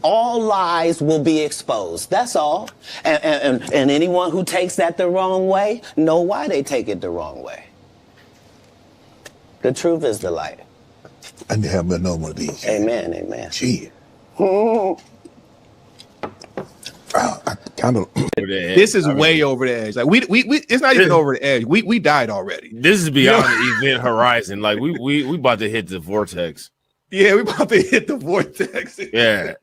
all lies will be exposed. That's all. And anyone who takes that the wrong way, know why they take it the wrong way. The truth is the light. I need to have another one of these. Amen, amen. Gee. This is way over the edge. Like we it's not even over the edge. We died already. This is beyond the event horizon. Like we about to hit the vortex. Yeah, we about to hit the vortex. Yeah.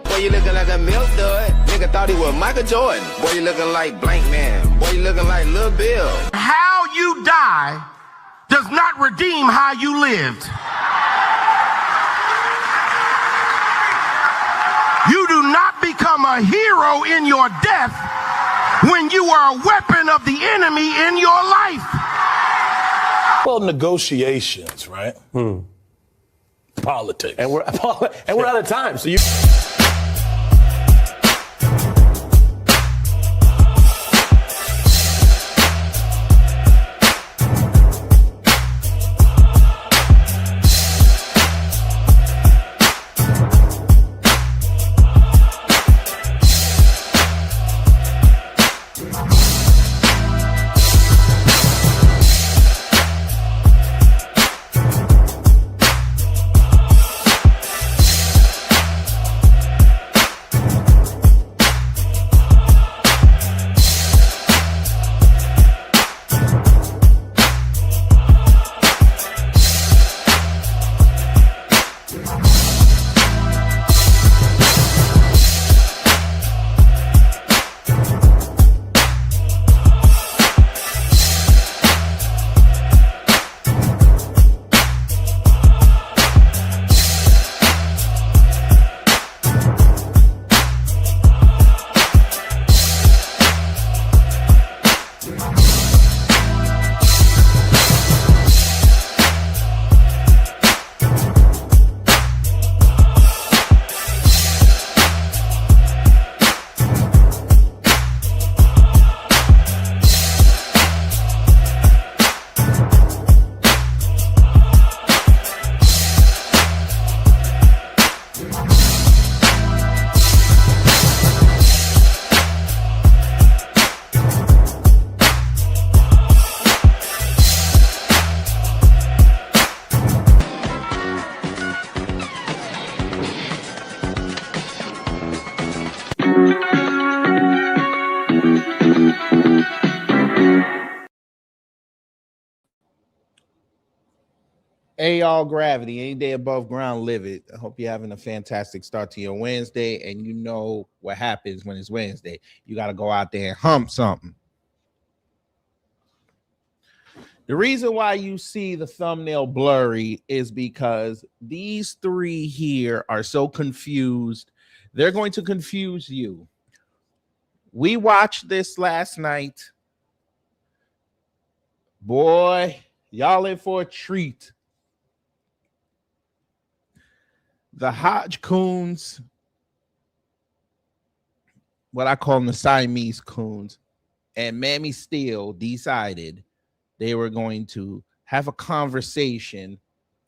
Boy, you looking like a milk dud. Nigga thought he was Michael Jordan. Boy, you looking like Blank Man. Boy, you looking like Lil Bill. How you die does not redeem how you lived. You do not become a hero in your death when you are a weapon of the enemy in your life. Well, negotiations, right? Politics. And we're out of time. So you. Hey, y'all, Gravity. Any day above ground, live it. I hope you're having a fantastic start to your Wednesday, and you know what happens when it's Wednesday. You got to go out there and hump something. The reason why you see the thumbnail blurry is because these three here are so confused. They're going to confuse you. We watched this last night. Boy, y'all in for a treat. The Hodge coons, what I call them the Siamese coons, and Mammy Steele decided they were going to have a conversation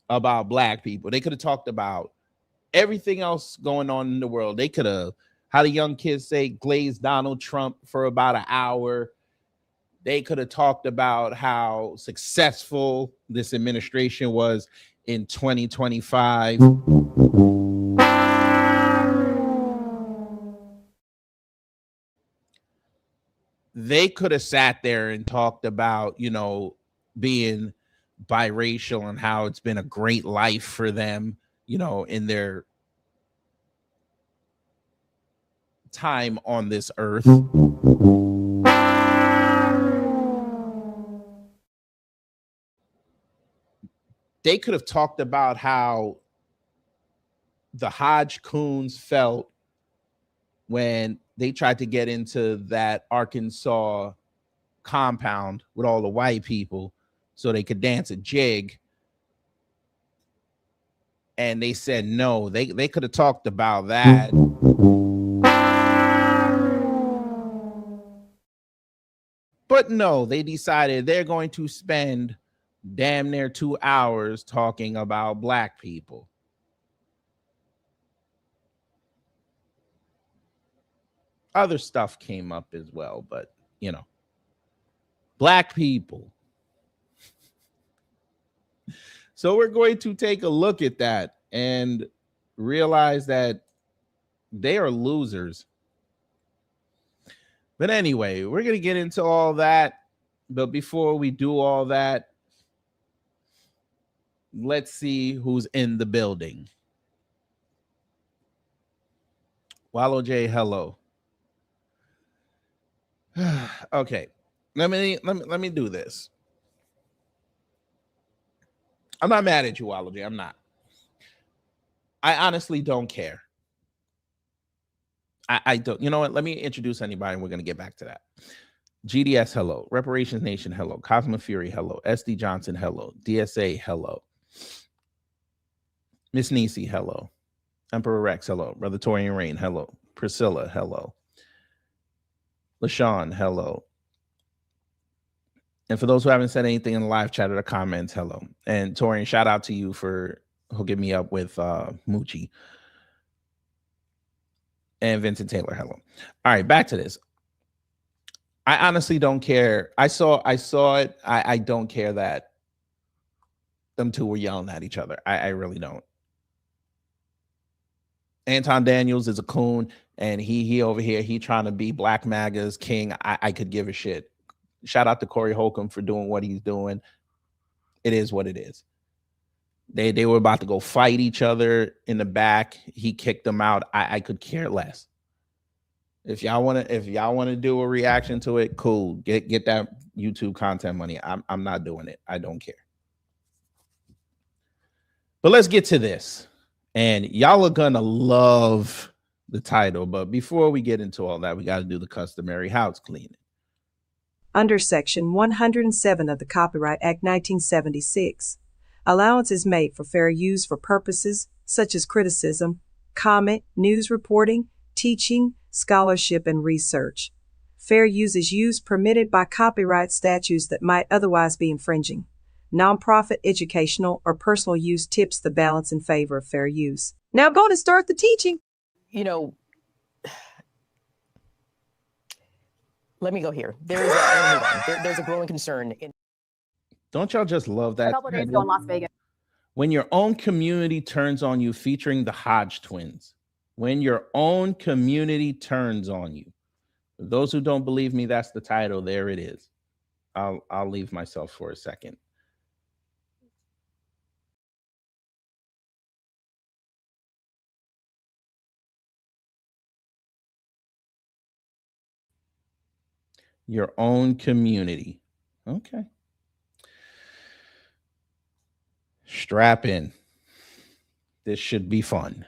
about black people. They could have talked about everything else going on in the world. They could have, how the young kids say, glazed Donald Trump for about an hour. They could have talked about how successful this administration was in 2025. They could have sat there and talked about, you know, being biracial and how it's been a great life for them, you know, in their time on this earth. They could have talked about how the Hodge coons felt when they tried to get into that Arkansas compound with all the white people so they could dance a jig. and they said no. They could have talked about that. But no, they decided they're going to spend damn near 2 hours talking about black people. Other stuff came up as well, but you know, black people. So we're going to take a look at that and realize that they are losers. But anyway, we're going to get into all that. But before we do all that, let's see who's in the building. Wallow J, hello. Okay, let me do this. I'm not mad at you, Wallow J. I'm not. I honestly don't care. I don't. You know what? Let me introduce anybody, and we're gonna get back to that. GDS, hello. Reparations Nation, hello. Cosmo Fury, hello. SD Johnson, hello. DSA, hello. Miss Nisi, hello. Emperor Rex, hello. Brother Torian Rain, hello. Priscilla, hello. LaShawn, hello. And for those who haven't said anything in the live chat or the comments, hello. And Torian, shout out to you for hooking me up with Moochie. And Vincent Taylor, hello. All right, back to this. I honestly don't care. I saw it. I don't care that them two were yelling at each other. I really don't. Anton Daniels is a coon, and he over here, he trying to be Black MAGA's king. I could give a shit. Shout out to Corey Holcomb for doing what he's doing. It is what it is. They were about to go fight each other in the back. He kicked them out. I could care less. If y'all want to do a reaction to it, cool. Get that YouTube content money. I'm not doing it. I don't care. But let's get to this. And y'all are gonna love the title. But before we get into all that, we got to do the customary house cleaning. Under Section 107 of the Copyright Act 1976, allowance is made for fair use for purposes such as criticism, comment, news reporting, teaching, scholarship, and research. Fair use is use permitted by copyright statutes that might otherwise be infringing. Nonprofit, educational, or personal use tips the balance in favor of fair use. Now go to start the teaching. You know, let me go here. There's a growing concern. Don't y'all just love that? A couple of days ago in Las Vegas. When your own community turns on you, featuring the Hodge twins. When your own community turns on you. For those who don't believe me, that's the title. There it is. I'll leave myself for a second. Your own community. Okay. Strap in. This should be fun.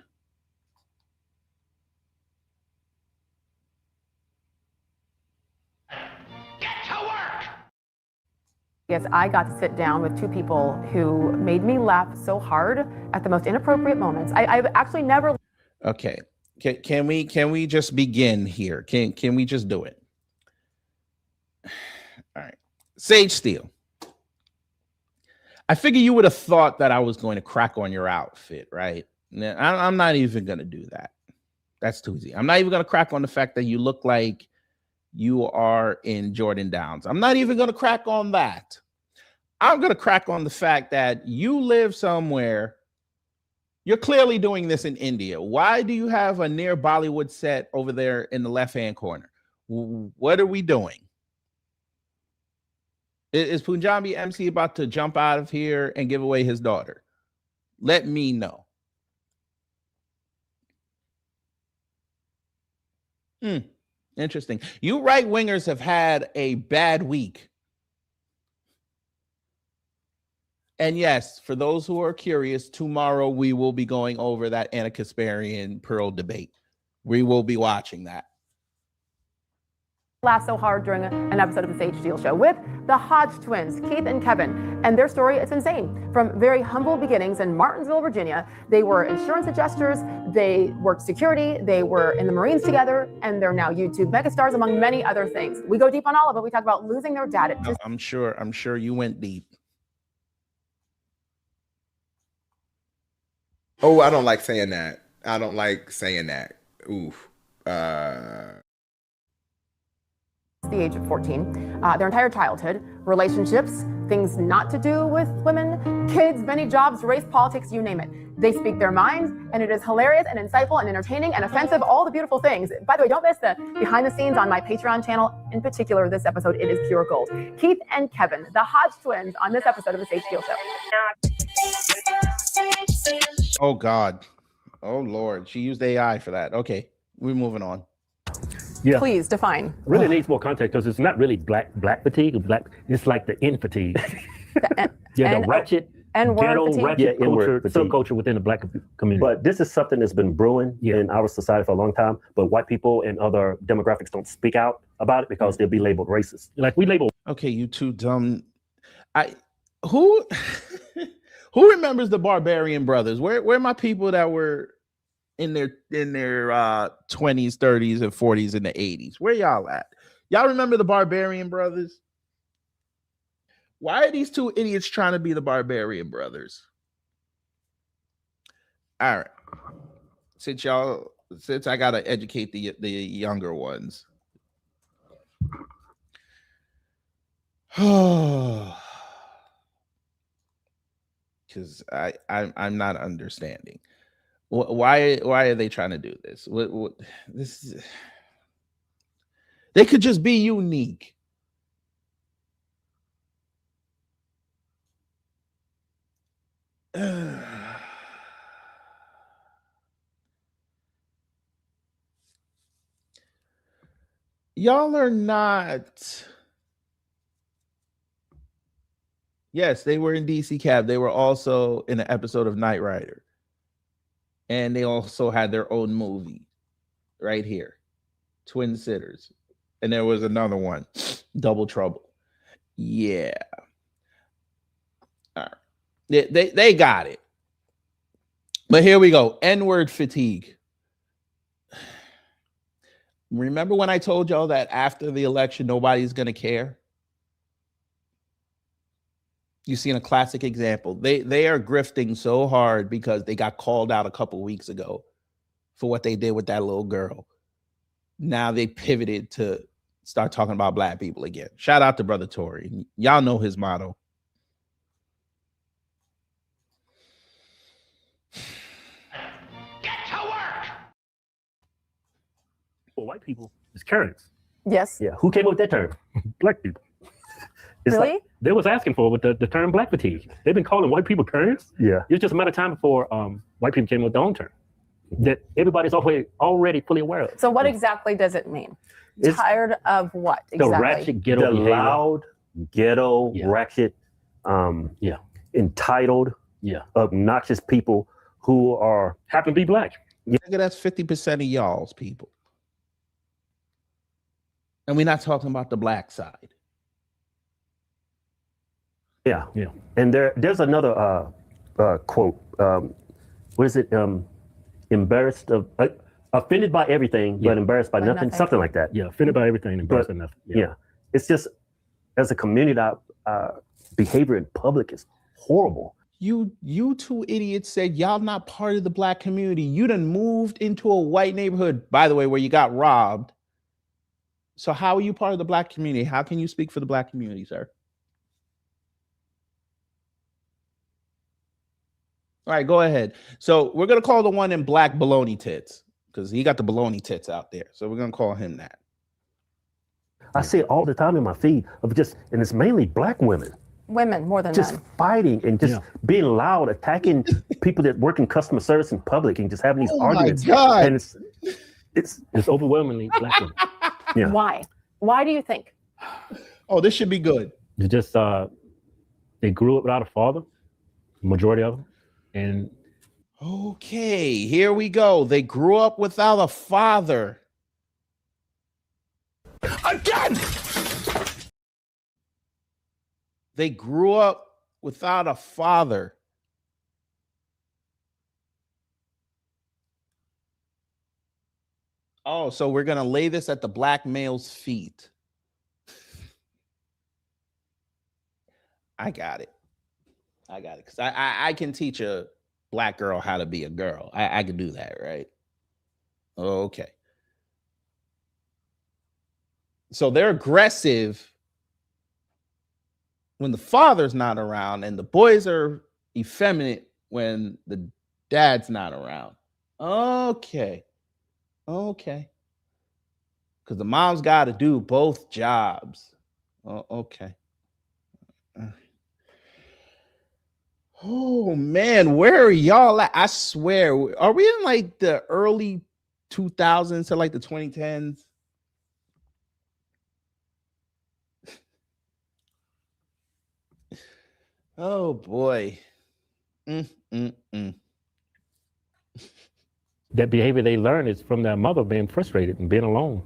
Yes, I got to sit down with two people who made me laugh so hard at the most inappropriate moments. I've actually never. Okay. Can we just begin here? Can we just do it? All right. Sage Steele. I figure you would have thought that I was going to crack on your outfit, right? Now, I'm not even going to do that. That's too easy. I'm not even going to crack on the fact that you look like you are in Jordan Downs. I'm not even going to crack on that. I'm going to crack on the fact that you live somewhere. You're clearly doing this in India. Why do you have a near Bollywood set over there in the left-hand corner? What are we doing? Is Punjabi MC about to jump out of here and give away his daughter? Let me know. Interesting. You right-wingers have had a bad week. And yes, for those who are curious, tomorrow we will be going over that Anna Kasparian Pearl debate. We will be watching that. laughed so hard during an episode of the Sage Steele Show with the Hodge twins, Keith and Kevin. And their story is insane. From very humble beginnings in Martinsville, Virginia, they were insurance adjusters, they worked security, they were in the Marines together, and they're now YouTube megastars, among many other things. We go deep on all of it. We talk about losing their dad. I'm sure you went deep. Oh, I don't like saying that. I don't like saying that. Oof. The age of 14, their entire childhood, relationships, things not to do with women, kids, many jobs, race, politics, you name it. They speak their minds, and it is hilarious and insightful and entertaining and offensive, all the beautiful things. By the way, don't miss the behind the scenes on my Patreon channel. In particular, this episode, it is pure gold. Keith and Kevin, the Hodge twins, on this episode of the Sage Steele Show. Oh, God. Oh, Lord. She used AI for that. Okay, we're moving on. Yeah. Please define. Really needs more context because it's not really black fatigue. It's like the N fatigue. The ratchet, ghetto, ratchet culture, subculture within the black community. But this is something that's been brewing in our society for a long time. But white people and other demographics don't speak out about it because they'll be labeled racist. Like we label. Okay, you two dumb. Who remembers the Barbarian Brothers? Where are my people that were in their 20s, 30s, and 40s in the 80s? Where y'all at? Y'all remember the Barbarian Brothers? Why are these two idiots trying to be the Barbarian Brothers? All right. Since I gotta educate the younger ones. Because I'm not understanding. Why are they trying to do this? They could just be unique. Y'all are not. Yes, they were in DC Cab. They were also in an episode of Knight Rider. And they also had their own movie right here, Twin Sitters. And there was another one, Double Trouble. Yeah. All right. They got it. But here we go. N-word fatigue. Remember when I told y'all that after the election, nobody's going to care? You've seen a classic example. They are grifting so hard because they got called out a couple weeks ago for what they did with that little girl. Now they pivoted to start talking about black people again. Shout out to Brother Tory. Y'all know his motto. Get to work! Well, white people is currents. Yes. Yeah. Who came up with that term? Black people. It's really? Like, they was asking for with the term black fatigue. They've been calling white people currents. Yeah. It's just a matter of time before white people came up with their own term that everybody's already fully aware of. So what exactly does it mean? It's tired of what exactly? The ratchet ghetto the behavior. Loud, ghetto, ratchet, entitled, obnoxious people who are happen to be black. Yeah. That's 50% of y'all's people. And we're not talking about the black side. Yeah. And there's another quote. What is it? Embarrassed of offended by everything, but embarrassed by nothing. Something like that. Yeah, offended by everything, embarrassed by nothing. Yeah. It's just as a community, behavior in public is horrible. You two idiots said y'all not part of the black community. You done moved into a white neighborhood, by the way, where you got robbed. So how are you part of the black community? How can you speak for the black community, sir? All right, go ahead. So we're going to call the one in black baloney tits because he got the baloney tits out there. So we're going to call him that. I see it all the time in my feed of and it's mainly black women. Women more than just men. Fighting and just being loud, attacking people that work in customer service in public and just having these arguments. My God. And it's overwhelmingly black women. Yeah. Why? Why do you think? Oh, this should be good. It's just they grew up without a father, majority of them. And okay, here we go. They grew up without a father. A again. They grew up without a father. Oh, so we're going to lay this at the black male's feet. I got it. Because I can teach a black girl how to be a girl. I can do that, right? Okay. So they're aggressive when the father's not around, and the boys are effeminate when the dad's not around. Okay. Because the mom's got to do both jobs. Okay. Oh man, where are y'all at? I swear, are we in like the early 2000s to like the 2010s? Oh boy. That behavior they learn is from their mother being frustrated and being alone.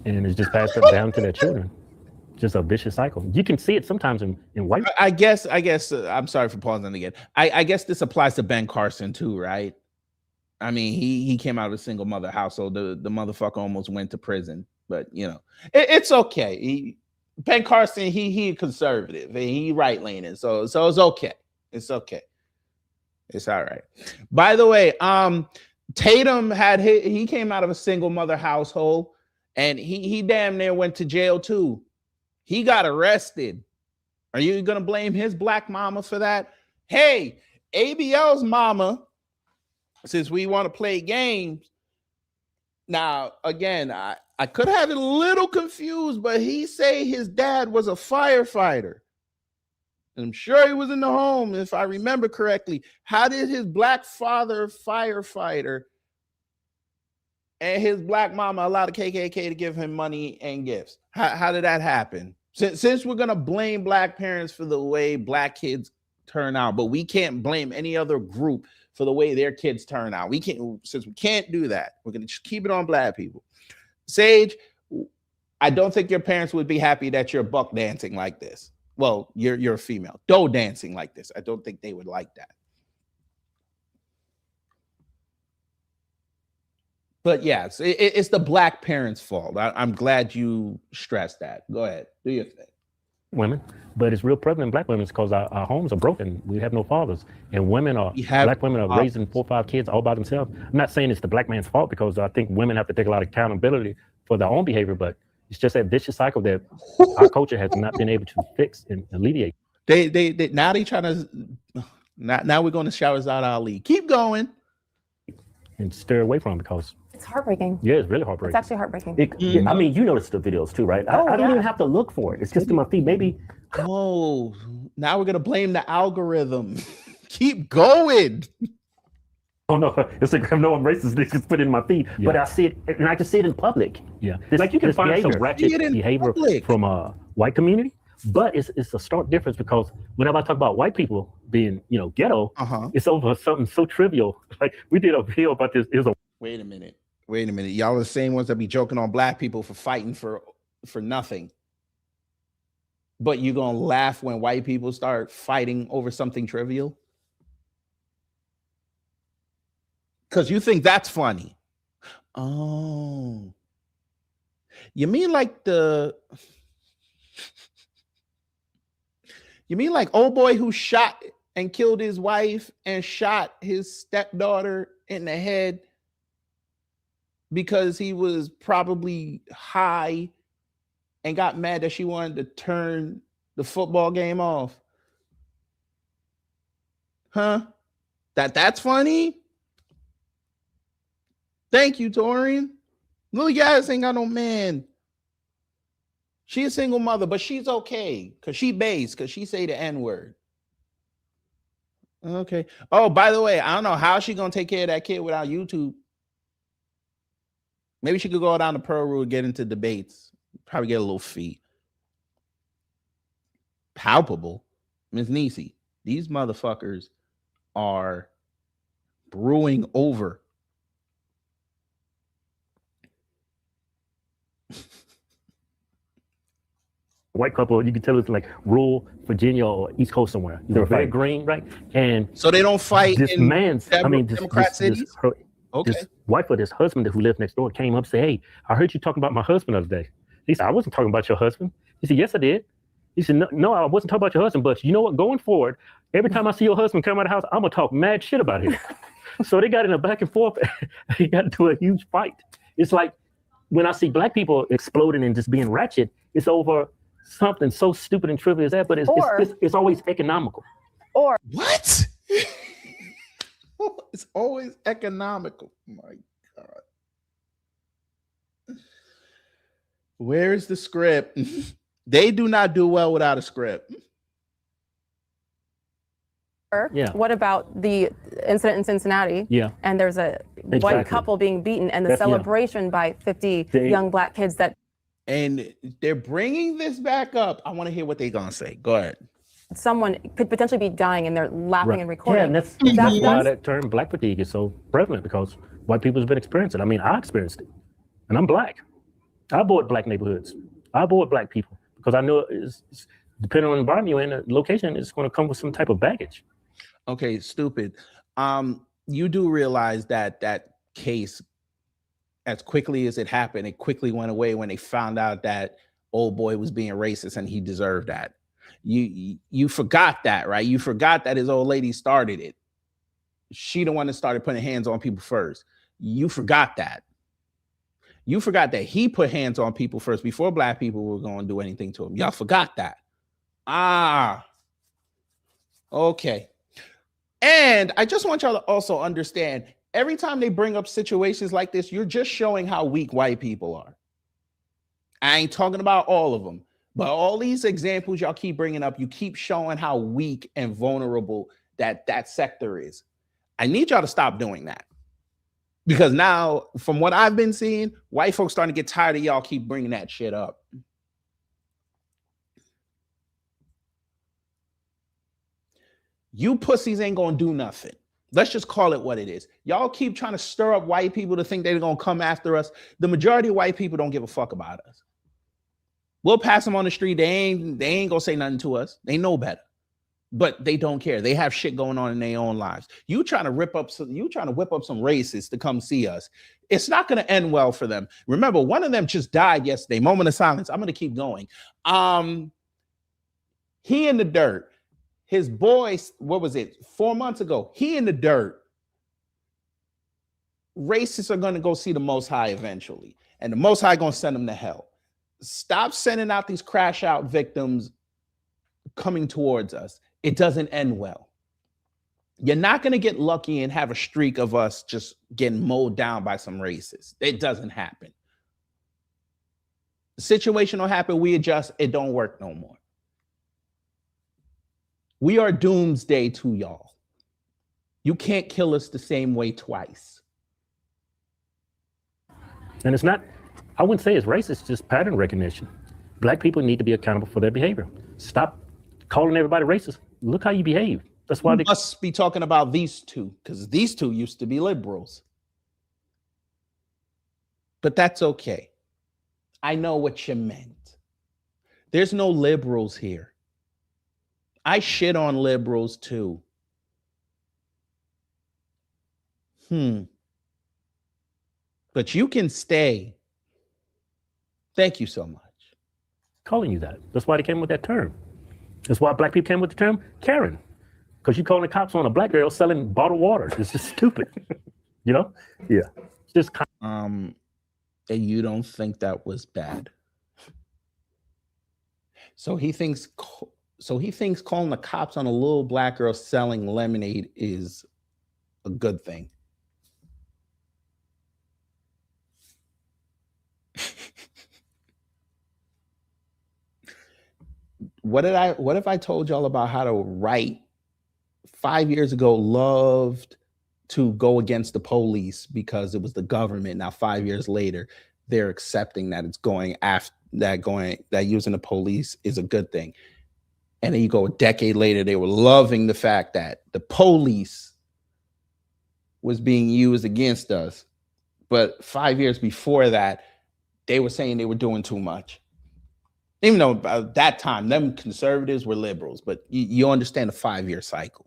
And it's just passed down to their children. Just a vicious cycle. You can see it sometimes in white. I guess, I'm sorry for pausing again. I guess this applies to Ben Carson too, right? I mean, he came out of a single mother household. The motherfucker almost went to prison, but you know, it's okay. Ben Carson, he conservative and he right leaning, so it's okay. It's okay. It's all right. By the way, Tatum he came out of a single mother household, and he damn near went to jail too. He got arrested. Are you gonna blame his black mama for that? Hey, ABL's mama, since we want to play games. Now, again, I could have it a little confused, but he say his dad was a firefighter. I'm sure he was in the home, if I remember correctly. How did his black father, firefighter, and his black mama allow the KKK to give him money and gifts? How did that happen? Since we're gonna blame black parents for the way black kids turn out, but we can't blame any other group for the way their kids turn out. Since we can't do that, we're gonna just keep it on black people. Sage, I don't think your parents would be happy that you're buck dancing like this. Well, you're a female. Doe dancing like this. I don't think they would like that. But yeah, it's the black parents' fault. I'm glad you stressed that. Go ahead. Do your thing. Women, but it's real prevalent in black women because our homes are broken. We have no fathers. And black women are raising 4 or 5 kids all by themselves. I'm not saying it's the black man's fault, because I think women have to take a lot of accountability for their own behavior, but it's just that vicious cycle that our culture has not been able to fix and alleviate. Now they trying to, now we're going to Shahrazad Ali. Keep going. And steer away from it, because it's heartbreaking. Yeah, it's really heartbreaking. It's actually heartbreaking. I mean, you notice the videos too, right? I don't even have to look for it. It's just in my feed. Maybe. Oh, now we're going to blame the algorithm. Keep going. Oh no, Instagram, no, I'm racist. They just put it in my feed, but I see it, and I can see it in public. Yeah, like you can find some ratchet behavior from a white community, but it's a stark difference, because whenever I talk about white people being, ghetto, it's over something so trivial. Like we did a video about this. Wait a minute. Y'all are the same ones that be joking on black people for fighting for nothing. But you gonna laugh when white people start fighting over something trivial? Because you think that's funny. Oh. You mean like old boy who shot and killed his wife and shot his stepdaughter in the head because he was probably high and got mad that she wanted to turn the football game off? Huh? That's funny? Thank you, Torian. Little guys ain't got no man. She a single mother, but she's okay because she based, because she say the N-word. Okay. Oh, by the way, I don't know how she gonna take care of that kid without YouTube. Maybe she could go down the Pearl Road, get into debates, probably get a little fee. Palpable. Ms. Niecy, these motherfuckers are brewing over. white couple. You can tell it's like rural Virginia or East Coast somewhere. They're very green, right? And so they don't fight this in man's. Democrat cities. This wife of this husband who lived next door came up and said, "Hey, I heard you talking about my husband the other day." He said, "I wasn't talking about your husband." He said, "Yes, I did." He said, "No, I wasn't talking about your husband, but you know what? Going forward, every time I see your husband come out of the house, I'm gonna talk mad shit about him." So they got in a back and forth. They got into a huge fight. It's like when I see black people exploding and just being ratchet, it's over something so stupid and trivial as that, but it's always economical. Or what? It's always economical. My God. Where is the script? They do not do well without a script. Yeah. What about the incident in Cincinnati? Yeah. And there's a white couple being beaten and the celebration by 50 young black kids that. And they're bringing this back up. I want to hear what they're going to say. Go ahead. Someone could potentially be dying and they're laughing and recording. Yeah, and that's why that term black fatigue is so prevalent, because white people have been experiencing it. I mean, I experienced it, and I'm black. I avoid black neighborhoods. I avoid black people because I know it's depending on the environment you're in, the location is going to come with some type of baggage. Okay, stupid. You do realize that that case, as quickly as it happened, it quickly went away when they found out that old boy was being racist and he deserved that. You forgot that, right? You forgot that his old lady started it. She the one that started putting hands on people first. You forgot that. You forgot that he put hands on people first before black people were going to do anything to him. Y'all forgot that. Okay. And I just want y'all to also understand, every time they bring up situations like this, you're just showing how weak white people are. I ain't talking about all of them, but all these examples y'all keep bringing up, you keep showing how weak and vulnerable that sector is. I need y'all to stop doing that. Because now, from what I've been seeing, white folks starting to get tired of y'all keep bringing that shit up. You pussies ain't gonna do nothing. Let's just call it what it is. Y'all keep trying to stir up white people to think they're gonna come after us. The majority of white people don't give a fuck about us. We'll pass them on the street. They ain't gonna say nothing to us. They know better, but they don't care. They have shit going on in their own lives. You trying to whip up some racists to come see us. It's not gonna end well for them. Remember, one of them just died yesterday. Moment of silence. I'm gonna keep going. He in the dirt. His boys, what was it, 4 months ago? He in the dirt. Racists are going to go see the Most High eventually. And the Most High going to send them to hell. Stop sending out these crash out victims coming towards us. It doesn't end well. You're not going to get lucky and have a streak of us just getting mowed down by some racists. It doesn't happen. The situation will happen. We adjust. It don't work no more. We are doomsday to y'all. You can't kill us the same way twice. And it's not, I wouldn't say it's racist, it's just pattern recognition. Black people need to be accountable for their behavior. Stop calling everybody racist. Look how you behave. That's why they must be talking about these two, because these two used to be liberals. But that's okay. I know what you meant. There's no liberals here. I shit on liberals too. But you can stay. Thank you so much. Calling you that. That's why they came with that term. That's why black people came with the term Karen. Because you calling the cops on a black girl selling bottled water. It's just stupid. You know? Yeah. It's just and you don't think that was bad. So he thinks calling the cops on a little black girl selling lemonade is a good thing. What if I told y'all about how to write 5 years ago loved to go against the police because it was the government. Now 5 years later, they're accepting that it's going after that using the police is a good thing. And then you go a decade later, they were loving the fact that the police was being used against us. But 5 years before that, they were saying they were doing too much. Even though at that time, them conservatives were liberals, but you understand the 5-year cycle.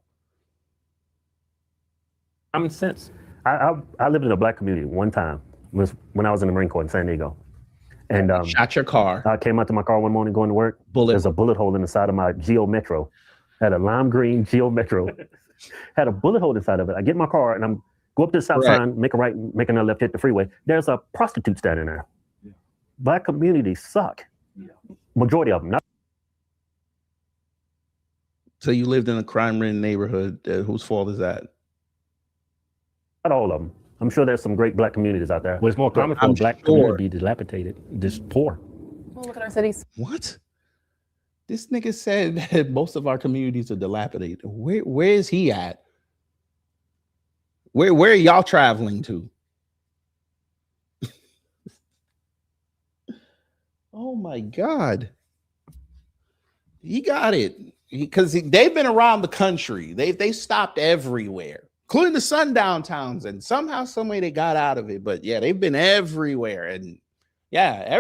Common sense. I lived in a black community one time when I was in the Marine Corps in San Diego. And shot your car. I came out to my car one morning going to work. There's a bullet hole in the side of my Geo Metro. Had a lime green Geo Metro. Had a bullet hole inside of it. I get in my car and I'm go up to the south sign, make a right, make another left, hit the freeway. There's a prostitute standing there. Yeah. Black communities suck. Yeah. Majority of them. Not so you lived in a crime-ridden neighborhood. Whose fault is that? Not all of them. I'm sure there's some great black communities out there. But it's more common for a black community to be dilapidated, just poor. Well, look at our cities. What? This nigga said that most of our communities are dilapidated. Where is he at? Where are y'all traveling to? Oh my God. He got it. Because they've been around the country. They stopped everywhere, including the sundown towns. And somehow, some way they got out of it. But yeah, they've been everywhere. And yeah,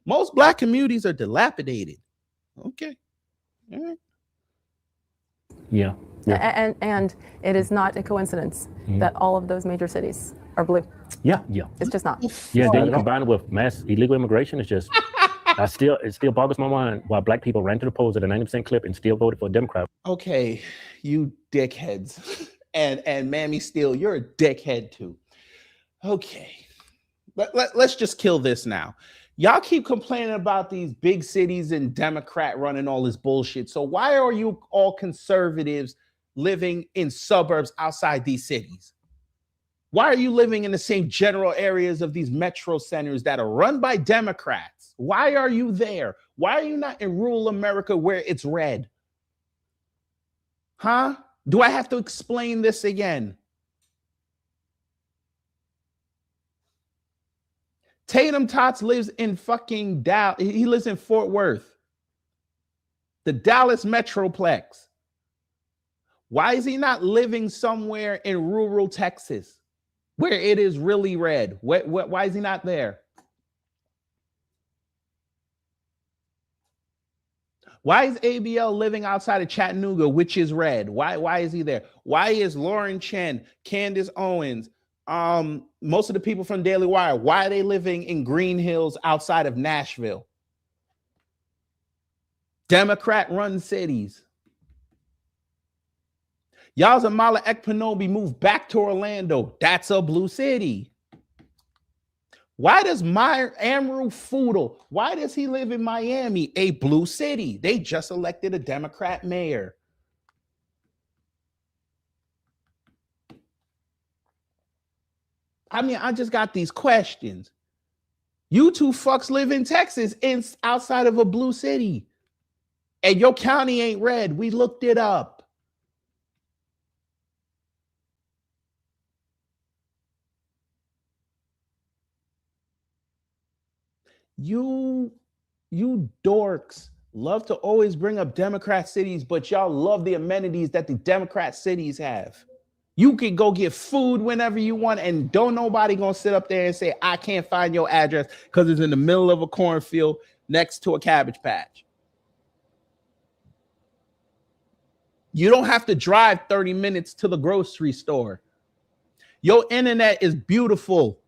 most black communities are dilapidated. Okay. All right. Yeah. Yeah. And it is not a coincidence that all of those major cities are blue. Yeah. It's just not. Yeah, then you combine it with mass illegal immigration, it's just it still boggles my mind why black people ran to the polls at a 90% clip and still voted for a Democrat. Okay, you dickheads. and Mammy Steele, you're a dickhead too. Okay. Let's just kill this now. Y'all keep complaining about these big cities and Democrat running all this bullshit. So why are you all conservatives living in suburbs outside these cities? Why are you living in the same general areas of these metro centers that are run by Democrats? Why are you there? Why are you not in rural America where it's red? Huh? Do I have to explain this again? Tatum Tots lives in fucking Dallas. He lives in Fort Worth, the Dallas Metroplex. Why is he not living somewhere in rural Texas where it is really red? Why is he not there? Why is ABL living outside of Chattanooga, which is red? Why is he there? Why is Lauren Chen, Candace Owens, most of the people from Daily Wire, why are they living in Green Hills outside of Nashville? Democrat-run cities. Yazamala Ekpanobi moved back to Orlando. That's a blue city. Why does Amru Foodle, why does he live in Miami, a blue city? They just elected a Democrat mayor. I mean, I just got these questions. You two fucks live in Texas, outside of a blue city. And your county ain't red. We looked it up. You dorks love to always bring up Democrat cities, but y'all love the amenities that the Democrat cities have. You can go get food whenever you want, and don't nobody gonna sit up there and say, I can't find your address because it's in the middle of a cornfield next to a cabbage patch. You don't have to drive 30 minutes to the grocery store. Your internet is beautiful.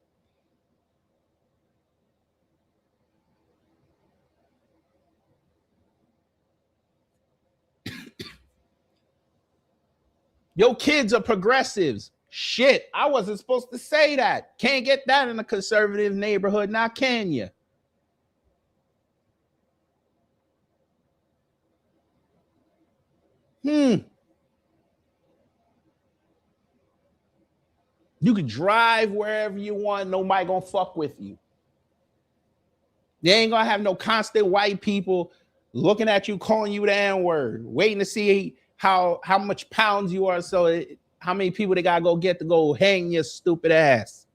Your kids are progressives. Shit, I wasn't supposed to say that. Can't get that in a conservative neighborhood, now can you? You can drive wherever you want. Nobody gonna fuck with you. They ain't gonna have no constant white people looking at you, calling you the N-word, waiting to see how much pounds you are, so how many people they gotta go get to go hang your stupid ass.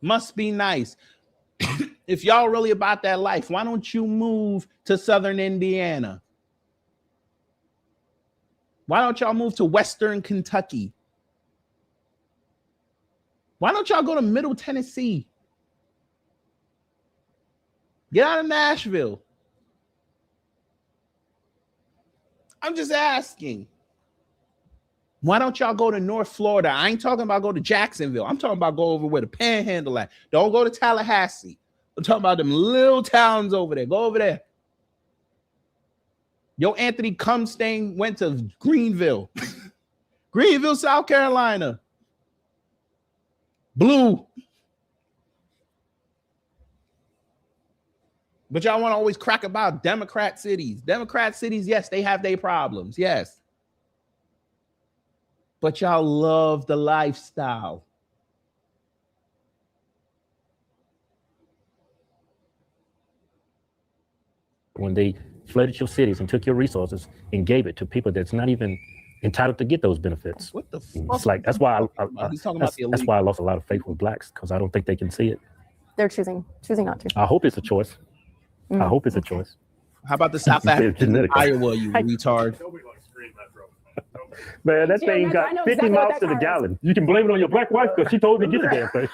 Must be nice. If y'all really about that life, why don't you move to Southern Indiana? Why don't y'all move to Western Kentucky? Why don't y'all go to Middle Tennessee? Get out of Nashville. I'm just asking. Why don't y'all go to North Florida? I ain't talking about go to Jacksonville. I'm talking about go over where the Panhandle at. Don't go to Tallahassee. I'm talking about them little towns over there. Go over there. Yo, Anthony Cumstain went to Greenville. Greenville, South Carolina. Blue. But y'all want to always crack about Democrat cities. Democrat cities, yes, they have their problems. Yes. But y'all love the lifestyle. When they flooded your cities and took your resources and gave it to people that's not even entitled to get those benefits. What the fuck? It's like, that's why that's why I lost a lot of faith with blacks, because I don't think they can see it. They're choosing not to. I hope it's a choice. I hope it's a choice. How about the South African Iowa, you retard? Man, that thing got 50 miles to the gallon. You can blame it on your black wife because she told me to get the damn thing.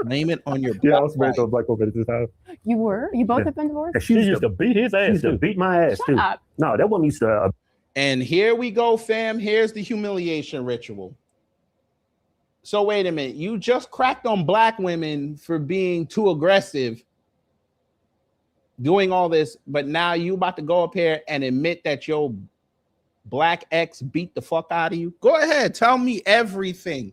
Blame it on your black wife. Yeah, I was married to a black woman at this time. You were? You both have been divorced? And she used to beat his ass. She used to beat my ass, too. Up. No, that woman used to... And here we go, fam. Here's the humiliation ritual. So wait a minute. You just cracked on black women for being too aggressive, doing all this, but now you about to go up here and admit that your black ex beat the fuck out of you? Go ahead, tell me everything.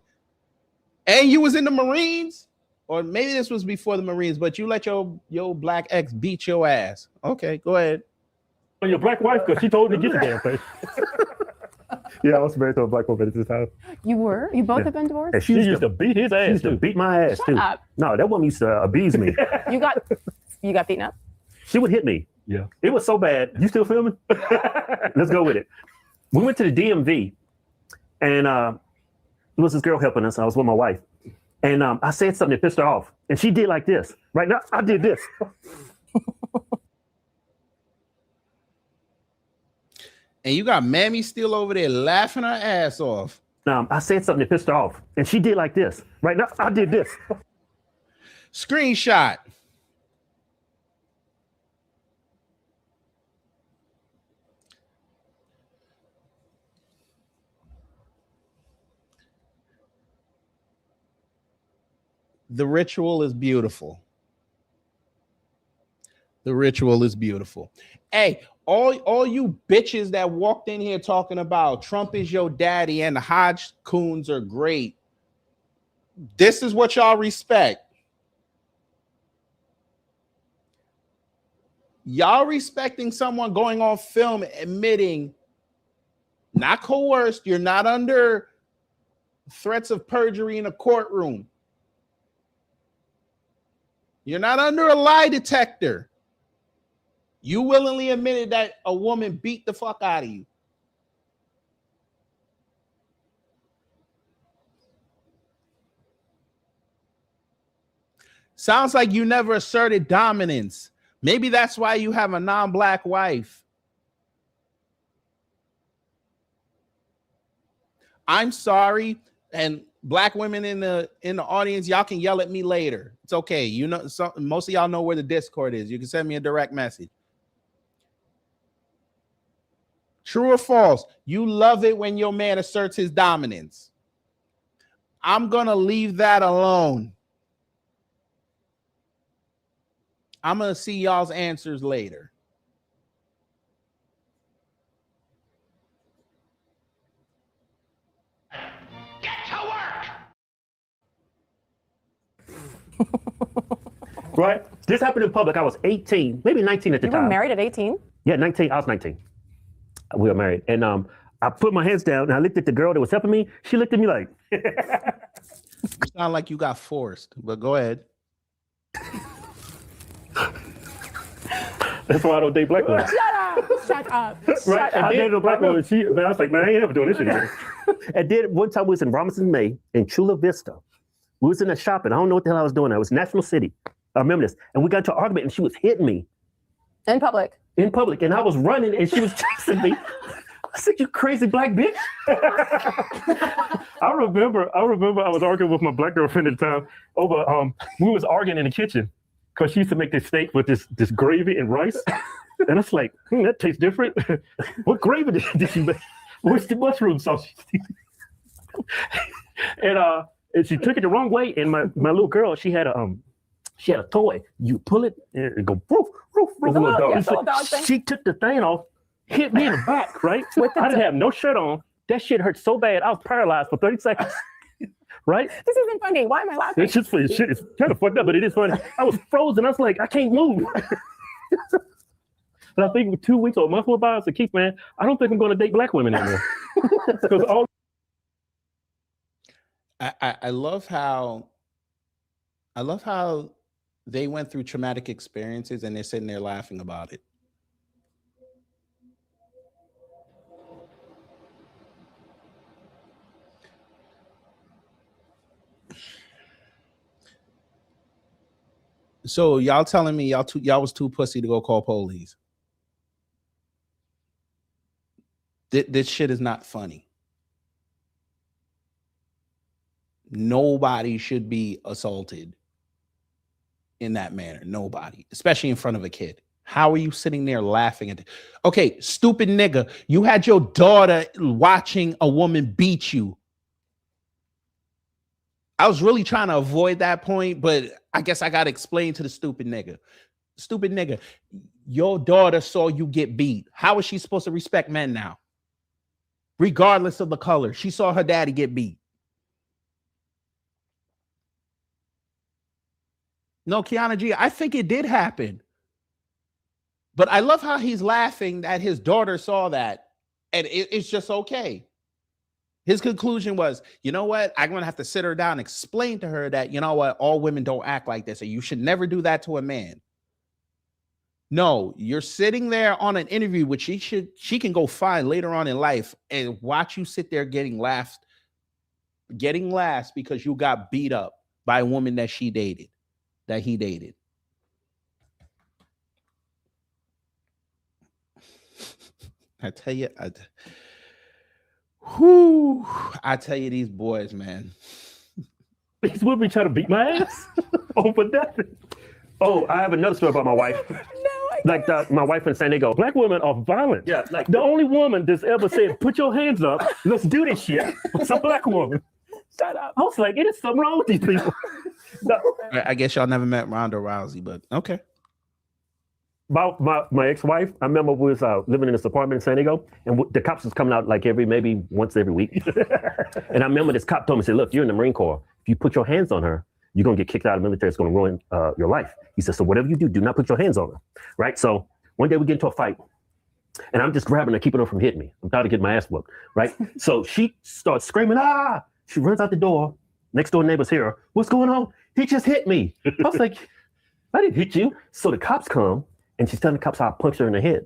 And you was in the Marines, or maybe this was before the Marines, but you let your black ex beat your ass. Okay, go ahead. On your black wife because she told me to get the damn thing. Yeah, I was married to a black woman at this time. You were? You both have been divorced? And she used to beat his ass. She used to beat my ass, too. Up. No, that woman used to abuse me. You got beaten up? She would hit me. Yeah. It was so bad. You still filming? Let's go with it. We went to the DMV, and it was this girl helping us. I was with my wife. And I said something that pissed her off. And she did like this. Right now, I did this. And you got Mammy Steele over there laughing her ass off. I said something that pissed her off. And she did like this. Right now, I did this. Screenshot. The ritual is beautiful. The ritual is beautiful. Hey, all you bitches that walked in here talking about Trump is your daddy and the Hodge coons are great. This is what y'all respect. Y'all respecting someone going on film admitting, not coerced, you're not under threats of perjury in a courtroom. You're not under a lie detector. You willingly admitted that a woman beat the fuck out of you. Sounds like you never asserted dominance. Maybe that's why you have a non-black wife. I'm sorry, and black women in the audience, y'all can yell at me later. It's okay. You know, most of y'all know where the Discord is. You can send me a direct message. True or false? You love it when your man asserts his dominance. I'm gonna leave that alone. I'm gonna see y'all's answers later. Right? This happened in public. I was 18, maybe 19 at the time. You were married at 18? Yeah, 19. I was 19. We were married. And I put my hands down and I looked at the girl that was helping me. She looked at me like. You sound like you got forced, but go ahead. That's why I don't date black women. Shut up. Right? I dated a black woman. I was like, man, I ain't ever doing this shit again. And then one time we was in Robinson, May, in Chula Vista. We was in a shopping. I don't know what the hell I was doing. It was National City. I remember this. And we got into an argument and she was hitting me. In public? In public. And I was running and she was chasing me. I said, you crazy black bitch. I remember I was arguing with my black girlfriend at the time over, we was arguing in the kitchen because she used to make this steak with this gravy and rice. And it's like, that tastes different. What gravy did she make? Where's the mushroom sauce? And she took it the wrong way. And my little girl, she had a toy. You pull it and go roof, roof, roof. She took the thing off, hit me in the back, right? I didn't have no shirt on. That shit hurt so bad. I was paralyzed for 30 seconds. Right? This isn't funny. Why am I laughing? It's just funny. Shit, it's kind of fucked up, but it is funny. I was frozen. I was like, I can't move. And I think 2 weeks or a month went by, I said, Keith, man, I don't think I'm going to date black women anymore. Because all. I love how they went through traumatic experiences and they're sitting there laughing about it. So y'all telling me y'all was too pussy to go call police? This shit is not funny. Nobody should be assaulted in that manner. Nobody, especially in front of a kid. How are you sitting there laughing at it? Okay, stupid nigga, you had your daughter watching a woman beat you. I was really trying to avoid that point, but I guess I got to explain to the stupid nigga. Stupid nigga, your daughter saw you get beat. How is she supposed to respect men now? Regardless of the color, she saw her daddy get beat. No, Kiana G, I think it did happen. But I love how he's laughing that his daughter saw that, and it's just okay. His conclusion was, you know what? I'm going to have to sit her down and explain to her that, you know what? All women don't act like this, and you should never do that to a man. No, you're sitting there on an interview, which she can go find later on in life and watch you sit there getting laughs because you got beat up by a woman that he dated. I tell you, I tell you, these boys, man. These women trying to beat my ass over nothing. Oh, I have another story about my wife. My wife in San Diego. Black women are violent. Yeah, like the only woman that's ever said, "Put your hands up, let's do this shit." It's a black woman. Shut up. I was like, it is something wrong with these people. No. I guess y'all never met Ronda Rousey, but okay. My ex-wife, I remember we was living in this apartment in San Diego, and the cops was coming out like maybe once every week. And I remember this cop told me, said, "Look, you're in the Marine Corps. If you put your hands on her, you're going to get kicked out of the military. It's going to ruin your life." He said, "So whatever you do not put your hands on her." Right? So one day we get into a fight, and I'm just grabbing her, keeping her from hitting me. I'm trying to get my ass whooped. Right? So she starts screaming, "Ah!" She runs out the door. Next door neighbors hear her. "What's going on?" "He just hit me." I was like, "I didn't hit you." So the cops come, and she's telling the cops how I punched her in the head.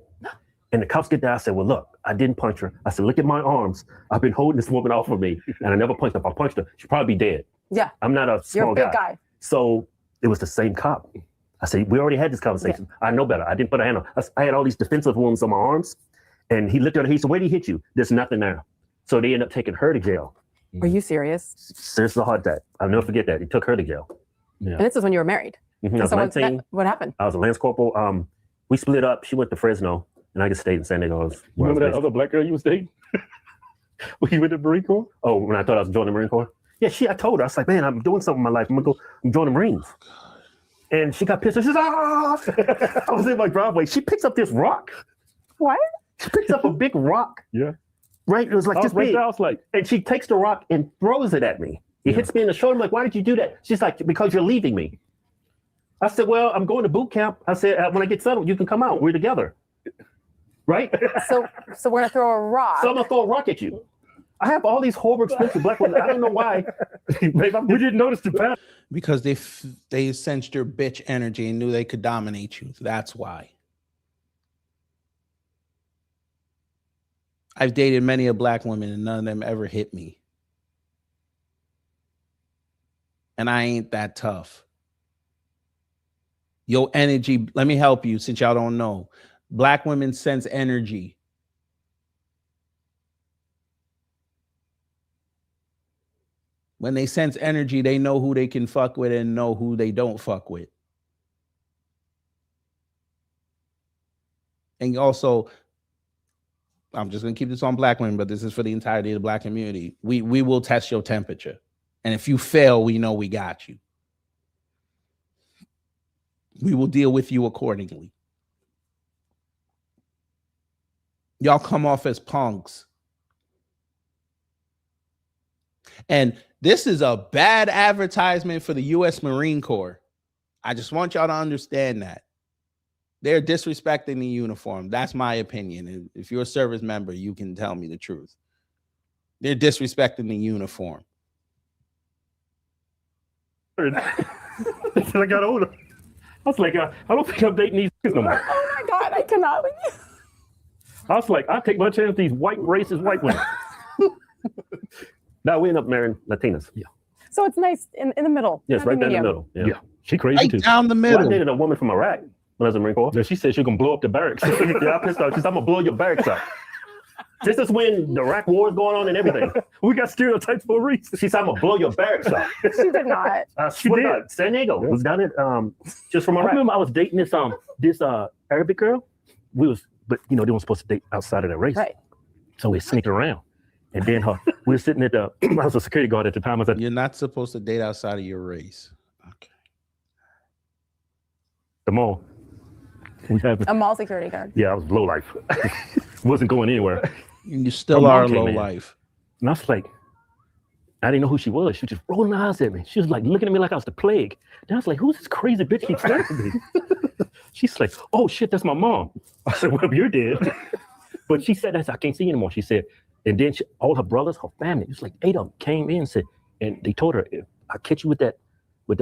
And the cops get there. I said, "Well, look, I didn't punch her." I said, "Look at my arms. I've been holding this woman off of me, and I never punched her. If I punched her, she'd probably be dead." Yeah. I'm not a small You're a big guy. So it was the same cop. I said, "We already had this conversation. Yeah. I know better. I didn't put a hand on. I had all these defensive wounds on my arms." And he looked at her. He said, "Where did he hit you?" "There's nothing there." So they ended up taking her to jail. Are you serious? Serious as a heart attack. I'll never forget that. He took her to jail. Yeah. And this is when you were married. Mm-hmm. I was 19. What happened? I was a Lance Corporal. We split up. She went to Fresno, and I just stayed in San Diego. Remember that other black girl you was dating? When you went to the Marine Corps? Oh, when I thought I was joining the Marine Corps? Yeah, I told her. I was like, "Man, I'm doing something in my life. I'm join the Marines." And she got pissed. She says, "Ah!" I was in my driveway. She picks up this rock. What? She picks up a big rock. Yeah. Right? It was like this big. I was like, and she takes the rock and throws it at me. It hits me in the shoulder. I'm like, "Why did you do that?" She's like, "Because you're leaving me." I said, "Well, I'm going to boot camp." I said, "When I get settled, you can come out. We're together." Right? So we're going to throw a rock. So I'm going to throw a rock at you. I have all these horrible expensive black women. I don't know why. We didn't notice the pattern. Because they sensed your bitch energy and knew they could dominate you. That's why. I've dated many a black woman and none of them ever hit me. And I ain't that tough. Your energy, let me help you since y'all don't know. Black women sense energy. When they sense energy, they know who they can fuck with and know who they don't fuck with. And also, I'm just gonna keep this on black women, but this is for the entirety of the black community. We will test your temperature. And if you fail, we know we got you. We will deal with you accordingly. Y'all come off as punks. And this is a bad advertisement for the U.S. Marine Corps. I just want y'all to understand that. They're disrespecting the uniform. That's my opinion. If you're a service member, you can tell me the truth. They're disrespecting the uniform. Until I got older, I was like, I don't think I'm dating these kids no more. Oh my God, I cannot. I was like, I take my chance with these white racist white women. Now we end up marrying Latinas. Yeah. So it's nice in the middle. Yes, right down the middle. Yeah. She crazy right too. Down the middle. Well, I dated a woman from Iraq when I was in the Marine Corps. Yeah, she said she was gonna blow up the barracks. Yeah, I pissed off. She said, I'm gonna blow your barracks up. This is when the Iraq war is going on and everything. We got stereotypes for a reason. She said, I'm gonna blow your barracks up. She did not. She did. San Diego. Yeah. Was down at just from Iraq. I remember I was dating this Arabic girl. But they weren't supposed to date outside of their race. Right. So we sneaked around. And then we were sitting at I was a security guard at the time. I was like, you're not supposed to date outside of your race. Okay. The mall. A mall security guard. Yeah, I was low life. Wasn't going anywhere. You still are low life. And I was like, I didn't know who she was. She was just rolling her eyes at me. She was like looking at me like I was the plague. And I was like, who's this crazy bitch keeps staring at me? She's like, oh shit, that's my mom. I said, well, you're dead. But she said, I can't see you anymore. She said, and then all her brothers, her family, it was like 8 of them came in and said, and they told her, if I catch you with that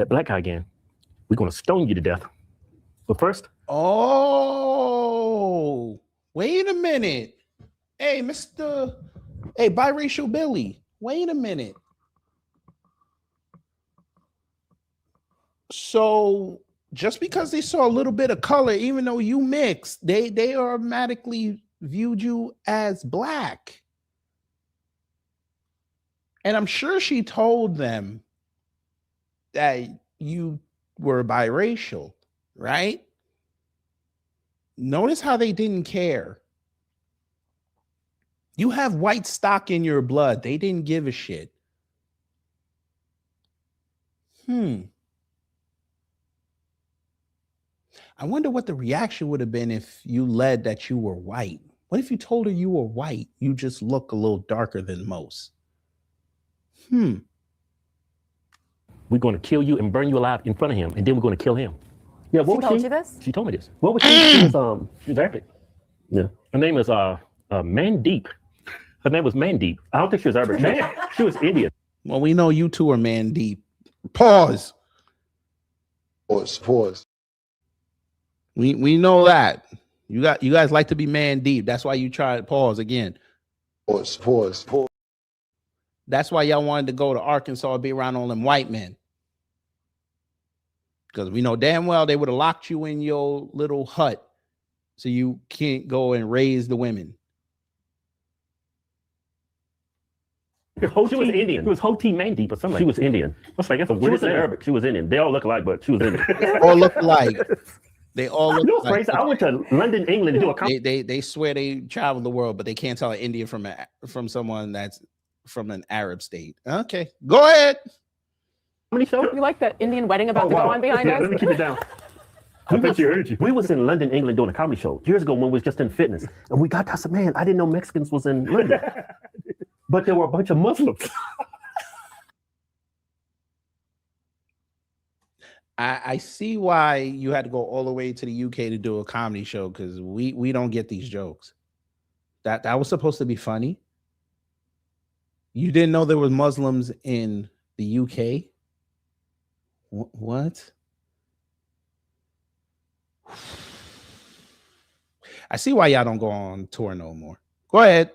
black guy again, we're gonna stone you to death. But first. Oh, wait a minute. Hey, biracial Billy, wait a minute. So just because they saw a little bit of color, even though you mixed, they automatically viewed you as black. And I'm sure she told them that you were biracial, right? Notice how they didn't care. You have white stock in your blood. They didn't give a shit. I wonder what the reaction would have been if you led that you were white. What if you told her you were white? You just look a little darker than most. We're going to kill you and burn you alive in front of him, and then we're going to kill him. Yeah, what she told you this? She told me this. What was she? She was Arabic. Yeah. Her name was Mandeep. Her name was Mandeep. I don't think she was Arabic. She was Indian. Well, we know you two are Mandeep. Pause. We know that. You guys like to be Mandeep. That's why you tried pause again. Pause. That's why y'all wanted to go to Arkansas and be around all them white men. Because we know damn well they would have locked you in your little hut so you can't go and raise the women. She was Indian. It was Hoti Mandeep or something. She was Indian. I was like, that's a weird thing. Arabic. She was Indian. They all look alike, but she was Indian. All look alike. They all look alike. Crazy. I went to London, England to do a conference. They swear they travel the world, but they can't tell an Indian from someone that's from an Arab state. Okay, go ahead. How many shows? You like that Indian wedding about to go on behind us? Let me keep it down. I bet you heard you. We was in London, England doing a comedy show years ago when we was just in fitness. And I said, man, I didn't know Mexicans was in London. But there were a bunch of Muslims. I see why you had to go all the way to the UK to do a comedy show, because we don't get these jokes. That was supposed to be funny. You didn't know there was Muslims in the UK? What? I see why y'all don't go on tour no more. Go ahead.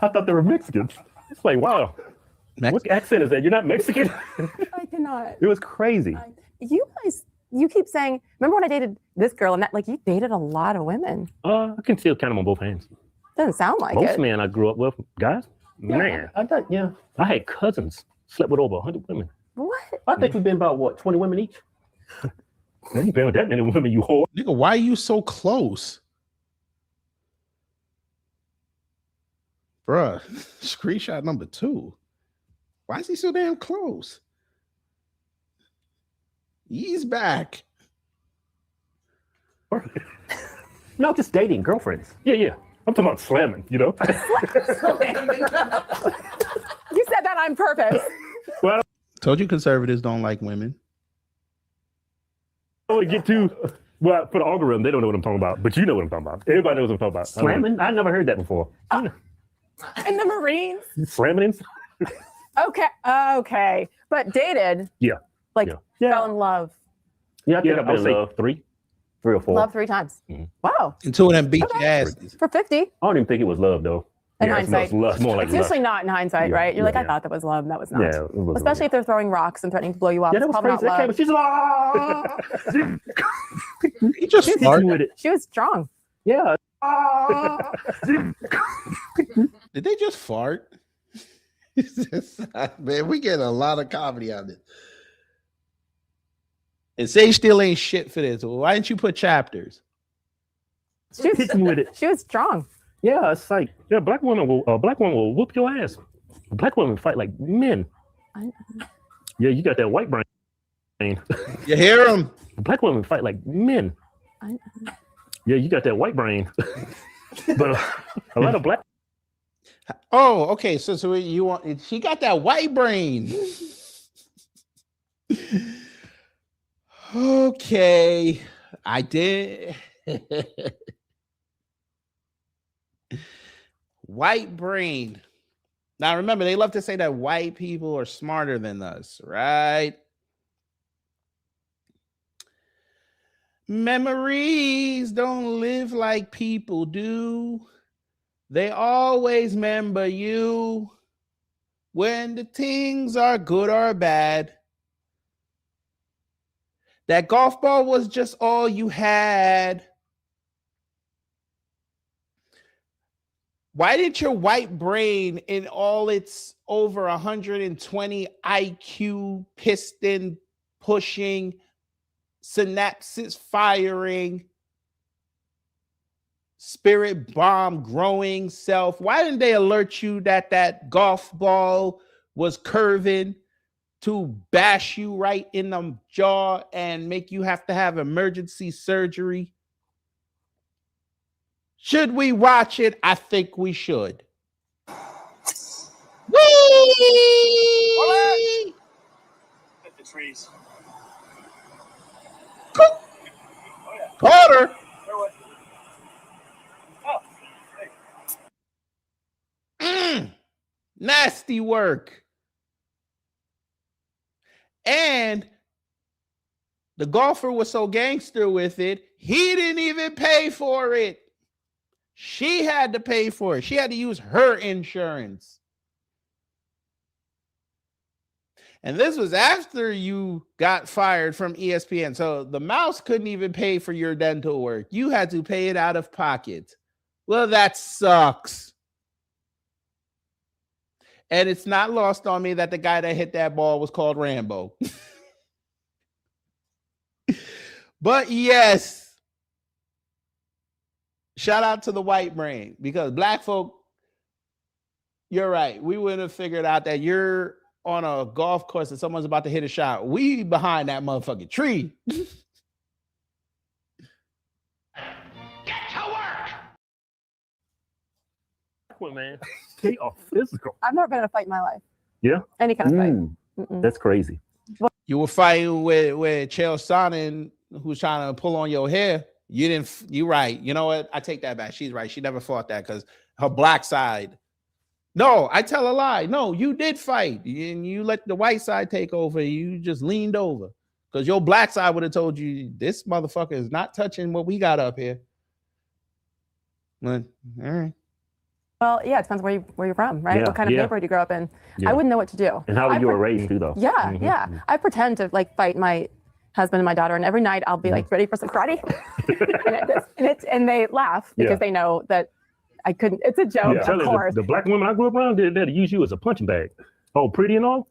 I thought they were Mexicans. It's like, wow. What accent is that? You're not Mexican? I cannot. It was crazy. You guys, you keep saying, remember when I dated this girl and that, like, you dated a lot of women. I can still count them on both hands. Doesn't sound like Most it. men I grew up with, guys, man. I thought, I had cousins, slept with over 100 women. What? I think we've been about, 20 women each? You ain't been with that many women, you whore. Nigga, why are you so close? Bruh, screenshot number 2. Why is he so damn close? He's back. No, just dating, girlfriends. Yeah. I'm talking about slamming, you know? You said that on purpose. Well, Told you conservatives don't like women. I only get to, well, for the algorithm, they don't know what I'm talking about, but you know what I'm talking about. Everybody knows what I'm talking about. Slamming? I never heard that before. In the Marines? Slamming? Okay. But dated? Yeah. Fell in love. Yeah, I think I've been in love 3 or 4. Love 3 times. Mm-hmm. Wow. And 2 of them beat your asses. For 50. I don't even think it was love, though. In hindsight. It's more like It's lust. usually not in hindsight, right? You're like, I thought that was love, and that was not. Yeah, it wasn't. Especially if they're throwing rocks and threatening to blow you up. Yeah, that was It's probably crazy. not That came, love. she's just farted. She was strong. Yeah. Did they just fart? Man, we get a lot of comedy on this. And Sage still ain't shit for this. Why didn't you put chapters? Hit me with it. She was strong. Yeah, it's like, black woman will whoop your ass. Black women fight like men. Yeah, you got that white brain. You hear them? Black women fight like men. Yeah, you got that white brain. But a lot of black. Oh, okay. So you want? She got that white brain. Okay, I did. White brain. Now remember, they love to say that white people are smarter than us, right? Memories don't live like people do. They always remember you when the things are good or bad. That golf ball was just all you had. Why did your white brain, in all its over 120 IQ, piston pushing, synapses firing, spirit bomb growing self, why didn't they alert you that that golf ball was curving to bash you right in the jaw and make you have to have emergency surgery? Should we watch it? I think we should. Whee! Hit the trees. Porter. Nasty work. And the golfer was so gangster with it, he didn't even pay for it. She had to pay for it. She had to use her insurance. And this was after you got fired from ESPN. So the mouse couldn't even pay for your dental work. You had to pay it out of pocket. Well, that sucks. And it's not lost on me that the guy that hit that ball was called Rambo. But yes, shout out to the white brain, because black folk, you're right. We wouldn't have figured out that you're on a golf course and someone's about to hit a shot. We behind that motherfucking tree. Get to work! Man, they are physical. I've never been in a fight in my life. Yeah? Any kind of fight. That's crazy. You were fighting with Chael Sonnen, who's trying to pull on your hair. You right. You know what? I take that back. She's right. She never fought that because her black side. No, I tell a lie. No, you did fight. And you let the white side take over. You just leaned over. Because your black side would have told you, this motherfucker is not touching what we got up here. All right. Well, yeah, it depends where you're from, right? Yeah, what kind of neighborhood you grow up in. I wouldn't know what to do. And how you were raised too, though. Yeah, yeah. I pretend to like fight my husband and my daughter, and every night I'll be like ready for some karate, and they laugh because they know that I couldn't. It's a joke, of course. The black women I grew up around, they'd use you as a punching bag. Oh, pretty and all.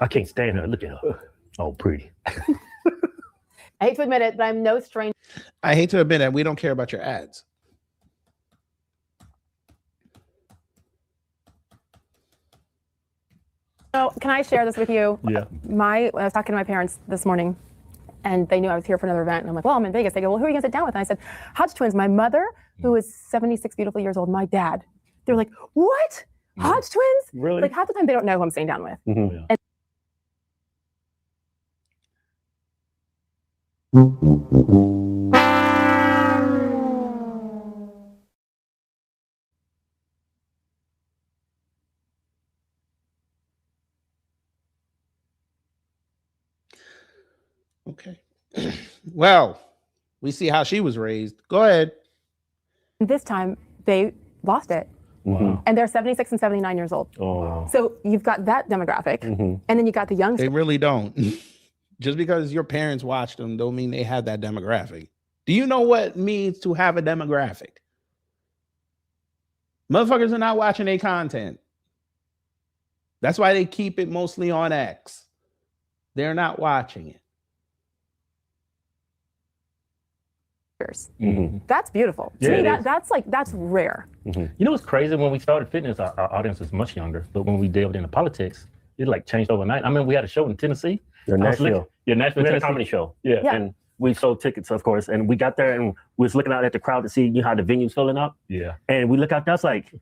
I can't stand her. Look at her. Oh, pretty. I hate to admit it, but I'm no stranger. I hate to admit that we don't care about your ads. So can I share this with you? Yeah. I was talking to my parents this morning, and they knew I was here for another event. And I'm like, well, I'm in Vegas. They go, well, who are you going to sit down with? And I said, Hodge twins. My mother, who is 76 beautiful years old, my dad. They're like, what? Hodge twins? Really? Like half the time they don't know who I'm sitting down with. Mm-hmm. And Okay. Well, we see how she was raised. Go ahead. this time they lost it. Wow. And they're 76 and 79 years old. Oh. So you've got that demographic, and then you got the youngsters. They really don't. Just because your parents watched them don't mean they have that demographic. Do you know what it means to have a demographic? Motherfuckers are not watching their content. That's why they keep it mostly on X. They're not watching it. That's beautiful. To me, that's rare. You know what's crazy? When we started fitness, our audience was much younger. But when we delved into politics, it like changed overnight. I mean, we had a show in Tennessee. Nashville. Nashville. We had a comedy show. Yeah. And we sold tickets, of course. And we got there and we was looking out at the crowd to see how the venue's filling up. Yeah. And we look out there, it's like,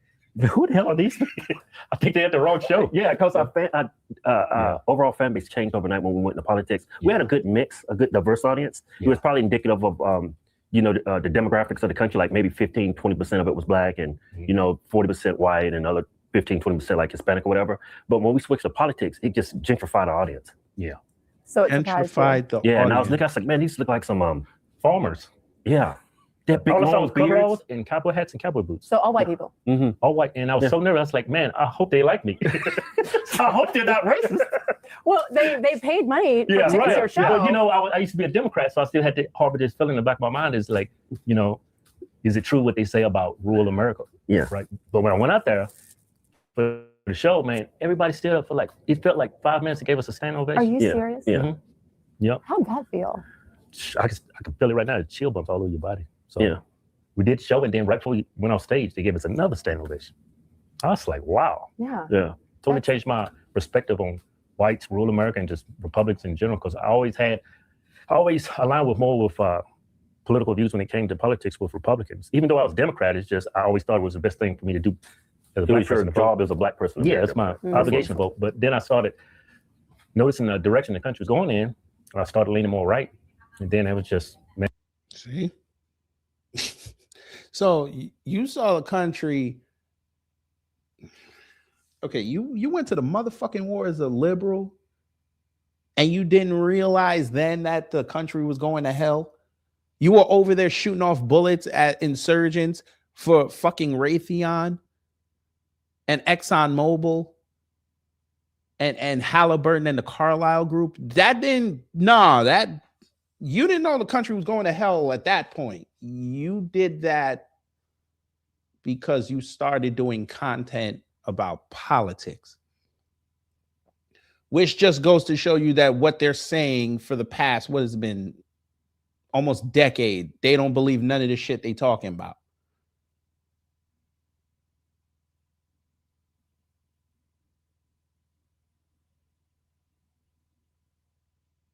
who the hell are these people? I think they had the wrong show. Yeah, because our overall fan base changed overnight when we went into politics. We had a good mix, a good diverse audience. It was probably indicative of the demographics of the country, like maybe 15, 20% of it was black and, 40% white and other 15, 20% like Hispanic or whatever. But when we switched to politics, it just gentrified our audience. Yeah. So it gentrified the audience. And I was like, man, these look like some farmers. Yeah. They're big long beards and cowboy hats and cowboy boots. So all white people. All white. And I was so nervous. I was like, man, I hope they like me. I hope they're not racist. Well, they paid money for tickets to your show. Well, I used to be a Democrat, so I still had to harbor this feeling in the back of my mind is like, is it true what they say about rural America? Yeah. Right. But when I went out there for the show, man, everybody stood up for like, it felt like 5 minutes. They gave us a standing ovation. Are you serious? Yeah. Yep. How'd that feel? I can feel it right now. The chill bumps all over your body. So we did the show, and then right before we went on stage, they gave us another standing ovation. I was like, wow. Yeah. Yeah. Totally changed my perspective on whites, rural America, and just Republicans in general, because I always aligned with political views when it came to politics with Republicans. Even though I was Democrat, it's just I always thought it was the best thing for me to do as a black person. Your job as a black person. Yeah, it's my obligation to vote. But then I started noticing the direction the country was going in. I started leaning more right, and then it was just see. So you saw the country. Okay, you went to the motherfucking war as a liberal, and you didn't realize then that the country was going to hell. You were over there shooting off bullets at insurgents for fucking Raytheon and ExxonMobil and Halliburton and the Carlyle Group. You didn't know the country was going to hell at that point. You did that because you started doing content about politics, which just goes to show you that what they're saying for the past, what has been almost decade, they don't believe none of the shit they talking about.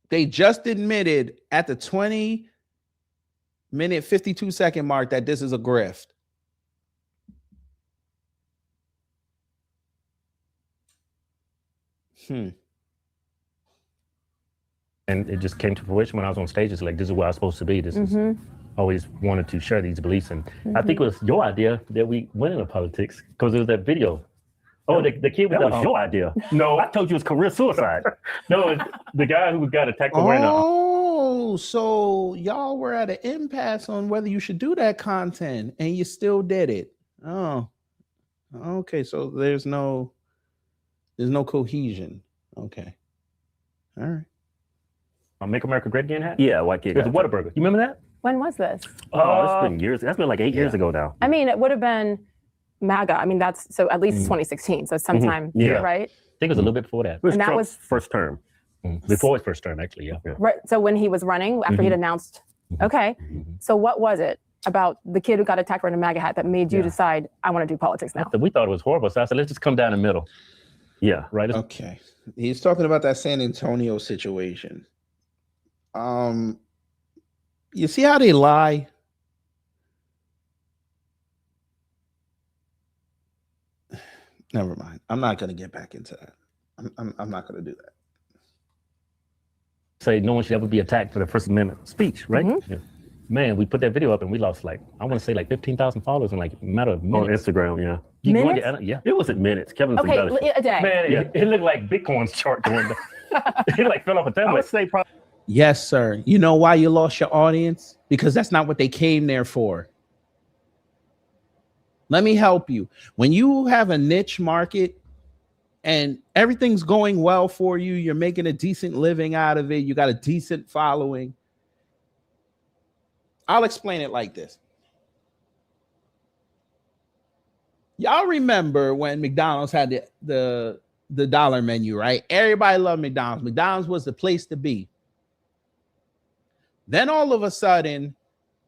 They just admitted at the 20-minute, 52-second mark that this is a grift. And it just came to fruition when I was on stage. It's like, this is where I was supposed to be. This is always wanted to share these beliefs. And I think it was your idea that we went into politics because it was that video. Oh, the kid with that was your idea. No, I told you it was career suicide. No, it's the guy who got attacked. Oh, so y'all were at an impasse on whether you should do that content, and you still did it. Oh, okay. So there's no cohesion. Okay, all right. Make America Great Again hat? Yeah, white kid. With the Whataburger. You remember that? When was this? Oh, it's been years. That's been like 8 years ago now. I mean, it would have been MAGA. I mean, that's so at least 2016. So sometime, right? I think it was a little bit before that. And that was first term. Before his first term, actually, yeah. Right. So when he was running, after he'd announced, okay. So what was it about the kid who got attacked wearing a MAGA hat that made you decide, I want to do politics now? We thought it was horrible. So I said, let's just come down the middle. Yeah. Right. Okay. He's talking about that San Antonio situation. You see how they lie? Never mind. I'm not going to get back into that. I'm not going to do that. Say no one should ever be attacked for the First Amendment speech, right? Yeah. Man, we put that video up and we lost I want to say 15,000 followers in a matter of minutes. On Instagram, yeah. Minutes? Yeah, it wasn't minutes. Kevin. Okay, a day. Man, it looked like Bitcoin's chart going down. It fell off a tablet. I would say probably. Yes, sir. You know why you lost your audience? Because that's not what they came there for. Let me help you. When you have a niche market and everything's going well for you, you're making a decent living out of it, you got a decent following. I'll explain it like this. Y'all remember when McDonald's had the dollar menu, right? Everybody loved McDonald's. McDonald's was the place to be. Then all of a sudden,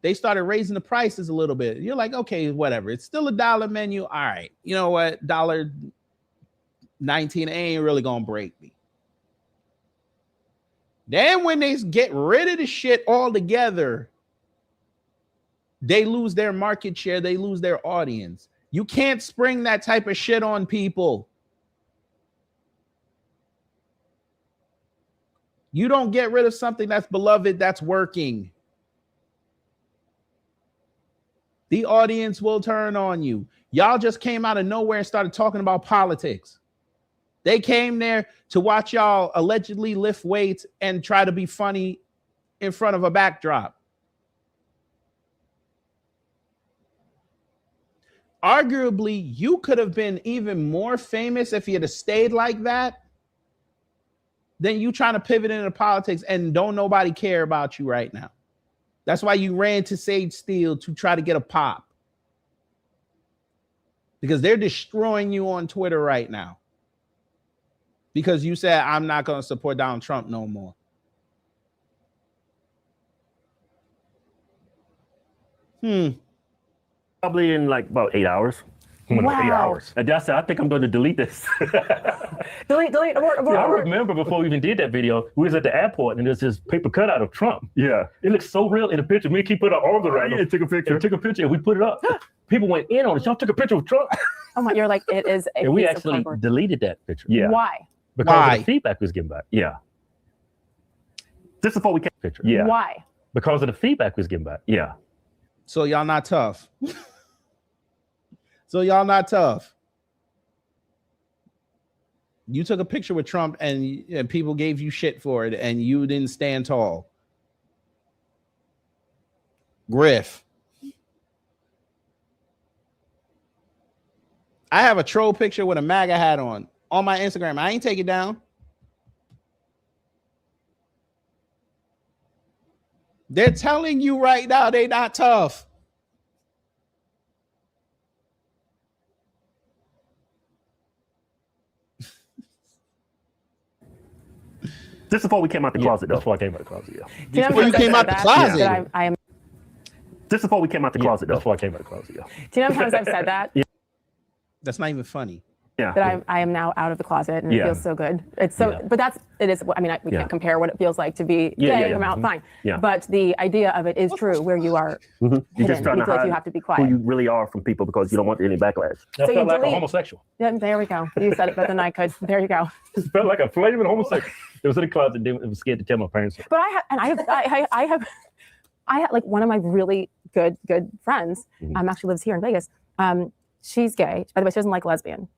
they started raising the prices a little bit. You're like, okay, whatever. It's still a dollar menu. All right. You know what? $1.19 ain't really going to break me. Then when they get rid of the shit altogether, they lose their market share. They lose their audience. You can't spring that type of shit on people. You don't get rid of something that's beloved, that's working. The audience will turn on you. Y'all just came out of nowhere and started talking about politics. They came there to watch y'all allegedly lift weights and try to be funny in front of a backdrop. Arguably, you could have been even more famous if you had stayed like that than you trying to pivot into politics and don't nobody care about you right now. That's why you ran to Sage Steele to try to get a pop. Because they're destroying you on Twitter right now. Because you said, I'm not going to support Donald Trump no more. Probably in about 8 hours. Wow. 8 hours. And that's it. I think I'm going to delete this. Delete, abort. I remember before we even did that video, we was at the airport and there's this paper cutout of Trump. Yeah. It looks so real in the picture. Me and Keith put our arms around him. Took a picture. And took a picture and we put it up. People went in on it. Y'all took a picture of Trump. Oh my, you're like, it is a And we piece actually of cardboard. deleted that picture. Yeah. Why? Because of the feedback we was getting back. Yeah. Just before we came picture. Yeah. Why? Because of the feedback we was getting back. Yeah. So y'all not tough. So y'all not tough. You took a picture with Trump and people gave you shit for it and you didn't stand tall. Griff. I have a troll picture with a MAGA hat on my Instagram. I ain't take it down. They're telling you right now they not tough. Just before we came out the closet, though. Before I came out the closet, yeah. Before you came out the closet. Yeah. I am. Just before we came out the closet, though. Before I came out the closet, yeah. Do you know how many times I've said that? Yeah. That's not even funny. Yeah. That I am now out of the closet and it feels so good. It's so, but it is. I mean, we can't compare what it feels like to be gay, come out fine. Yeah. But the idea of it is true, where you are You're just hidden. trying You to feel like hide you have to be who quiet. you really are from people because you don't want any backlash. That So felt you like a delete- homosexual. Yeah, there we go. You said it better than I could. There you go. It felt like a flaming homosexual. It was in the closet. It was scared to tell my parents. But I have like one of my really good friends. Actually lives here in Vegas. She's gay. By the way, she doesn't like lesbian.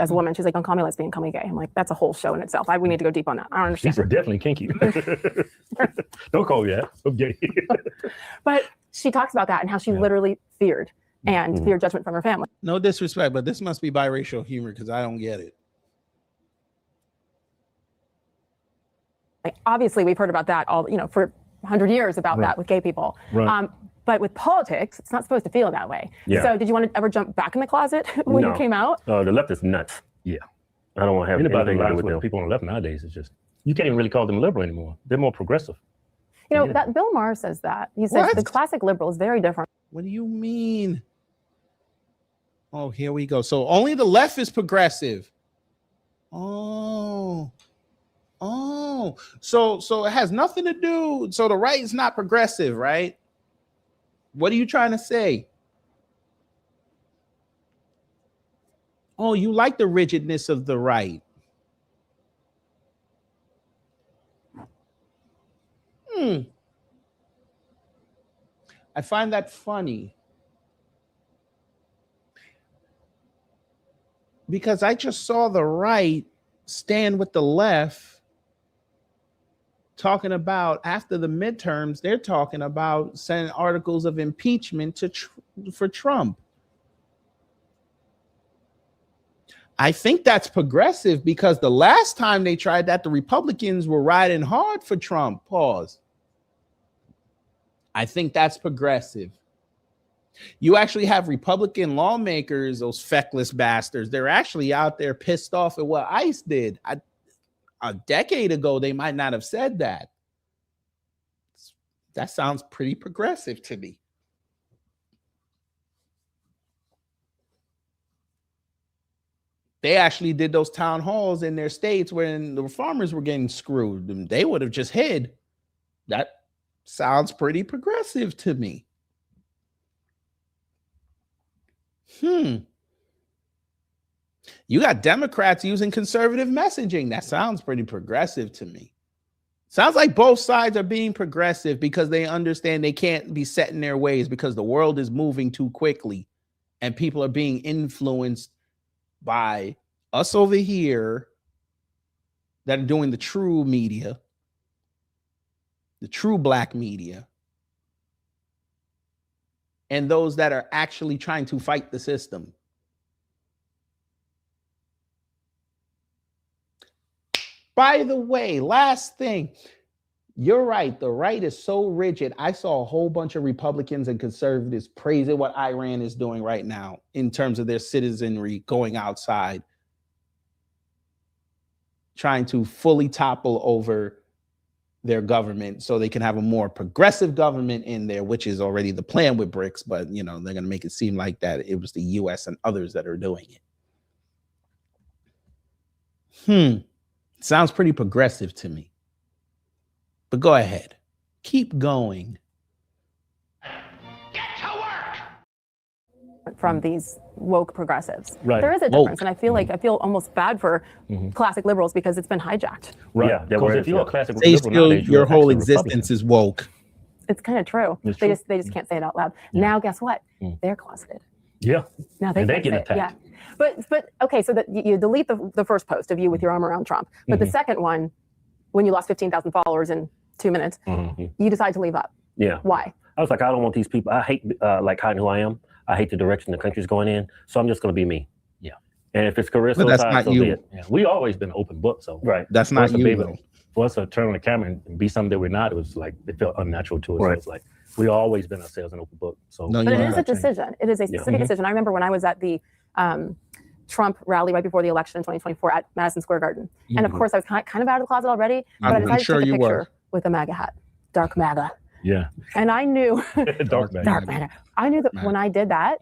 As a woman, she's like, don't call me lesbian, call me gay. I'm like, that's a whole show in itself. We need to go deep on that. I don't understand. These are definitely kinky. Don't call me that. I'm gay. But she talks about that and how she literally feared and feared judgment from her family. No disrespect, but this must be biracial humor because I don't get it. Like, obviously, we've heard about that all, for 100 years about that with gay people. Right. But with politics, it's not supposed to feel that way. Yeah. So did you want to ever jump back in the closet when you came out? The left is nuts. Yeah. I don't want to have Anybody anything to do that with with them. people on the left nowadays is just, you can't even really call them liberal anymore. They're more progressive. That Bill Maher says that. He says What? the classic liberal is very different. What do you mean? Oh, here we go. So only the left is progressive. Oh, so it has nothing to do. So the right is not progressive, right? What are you trying to say? Oh, you like the rigidness of the right. I find that funny because I just saw the right stand with the left talking about after the midterms, they're talking about sending articles of impeachment for Trump. I think that's progressive because the last time they tried that, the Republicans were riding hard for Trump. Pause. I think that's progressive. You actually have Republican lawmakers, those feckless bastards. They're actually out there pissed off at what ICE did. A decade ago, they might not have said that. That sounds pretty progressive to me. They actually did those town halls in their states when the farmers were getting screwed. They would have just hid. That sounds pretty progressive to me. You got Democrats using conservative messaging. That sounds pretty progressive to me. Sounds like both sides are being progressive because they understand they can't be set in their ways because the world is moving too quickly and people are being influenced by us over here that are doing the true media, the true black media, and those that are actually trying to fight the system. By the way, last thing, you're right. The right is so rigid. I saw a whole bunch of Republicans and conservatives praising what Iran is doing right now in terms of their citizenry going outside, trying to fully topple over their government so they can have a more progressive government in there, which is already the plan with BRICS. But, you know, they're going to make it seem like that it was the U.S. and others that are doing it. Sounds pretty progressive to me. But go ahead. Keep going. From these woke progressives. Right. There is a difference. And I feel like I feel almost bad for classic liberals because it's been hijacked. Right. Yeah, because if you're a classic Say liberal nowadays, your you're whole actually existence Republican. is woke. It's kind of true. It's They true. just can't say it out loud. Now guess what? They're closeted. Yeah. Now they And they can't get say it. attacked. Yeah. But okay, so that you delete the first post of you with your arm around Trump. But the second one, when you lost 15,000 followers in 2 minutes, you decide to leave up. Yeah. Why? I was like, I don't want these people. I hate like hiding who I am. I hate the direction the country's going in. So I'm just going to be me. Yeah. And if it's career But that's suicide, not so you. be it. Yeah. We always been an open book. So Right. That's for not us to you, be able though. for us to turn on the camera and be something that we're not, it was like, it felt unnatural to us. So Right. it's like, we always been ourselves an open book. So No, But you it are. is a decision. It is a specific decision. I remember when I was at the Trump rally right before the election in 2024 at Madison Square Garden. And of course, I was kind of out of the closet already, but I decided sure to take a you picture were. with a MAGA hat, dark MAGA. yeah. And I knew, Dark man. dark MAGA. I knew that when I did that,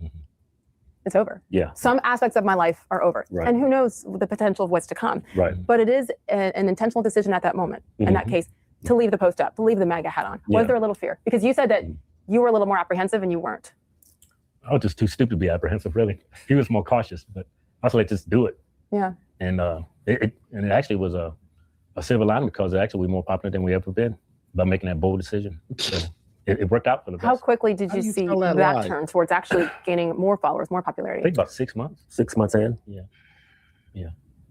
it's over. Yeah. Some aspects of my life are over. Right. And who knows the potential of what's to come. Right. But it is an intentional decision at that moment, in that case, to leave the post up, to leave the MAGA hat on. Was Yeah. there a little fear? Because you said that you were a little more apprehensive and you weren't. I was just too stupid to be apprehensive, really. He was more cautious, but I was like, just do it. Yeah. And it actually was a silver lining because actually we're more popular than we ever been by making that bold decision. So it worked out for the best. How quickly did How you do you see tell that that lie? turn towards actually gaining more followers, more I popularity? think about 6 months. 6 months in. Yeah. I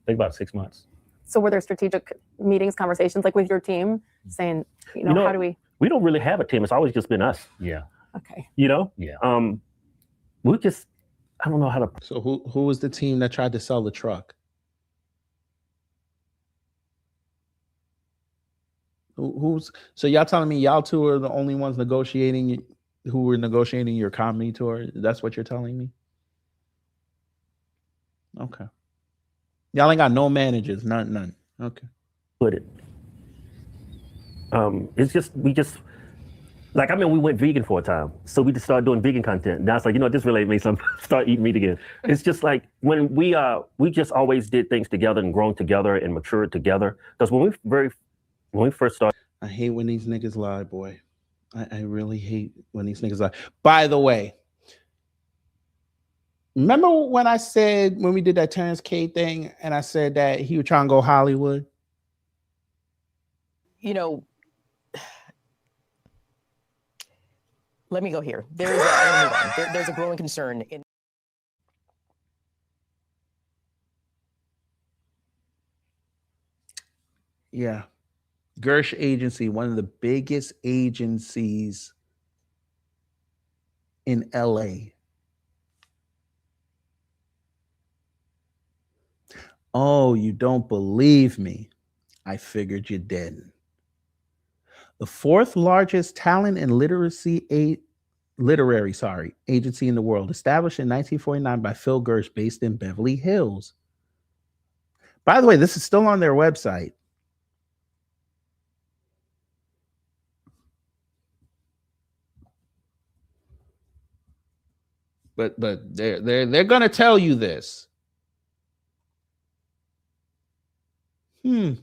think about 6 months. So were there strategic meetings, conversations like with your team saying, how do we? We don't really have a team. It's always just been us. Yeah. Okay. You know? Yeah. We just, I don't know how to. So who was the team that tried to sell the truck? So y'all telling me y'all two are the only ones who were negotiating your comedy tour? That's what you're telling me? Okay. Y'all ain't got no managers, none. Okay. Put it. It's just Like, I mean, we went vegan for a time, so we just started doing vegan content. Now it's like, you know, this really made some start eating meat again. It's just like when we just always did things together and grown together and matured together. Because when we first started, I hate when these niggas lie, boy. I really hate when these niggas lie. By the way, remember when I said when we did that Terrence K thing, and I said that he would try and go Hollywood? You know. Let me go here. There's a growing concern in. Yeah. Gersh Agency, one of the biggest agencies in LA. Oh, you don't believe me? I figured you didn't. The fourth largest talent and literary agency in the world, established in 1949 by Phil Gersh, based in Beverly Hills. By the way, this is still on their website. But they're gonna tell you this. Hmm.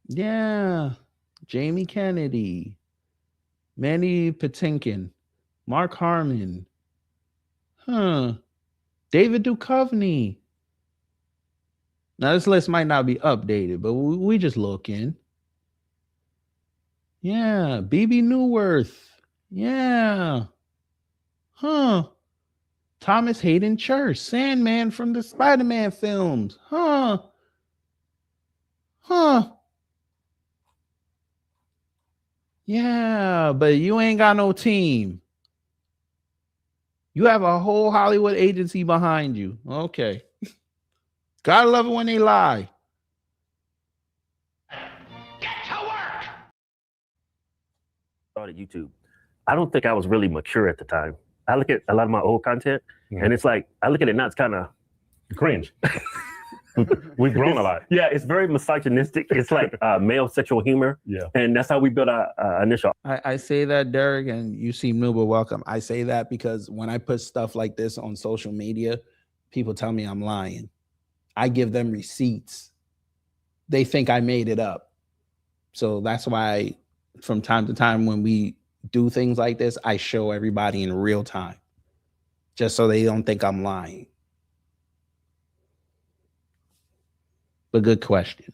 Yeah. Jamie Kennedy, Manny Patinkin, Mark Harmon. David Duchovny. Now, this list might not be updated, but we just looking. Yeah. BB Newworth. Yeah. Thomas Hayden Church, Sandman from the Spider-Man films. Yeah, but you ain't got no team. You have a whole Hollywood agency behind you. Okay. Gotta love it when they lie. started YouTube. I don't think I was really mature at the time. I look at a lot of my old content, and it's like, I look at it now, it's kind of cringe. We've grown a lot. Yeah, it's very misogynistic. It's like male sexual humor. Yeah. And that's how we built our initial. I say that, Derek, and you seem new but welcome. I say that because when I put stuff like this on social media, people tell me I'm lying. I give them receipts. They think I made it up. So that's why from time to time when we do things like this, I show everybody in real time, just so they don't think I'm lying. But good question.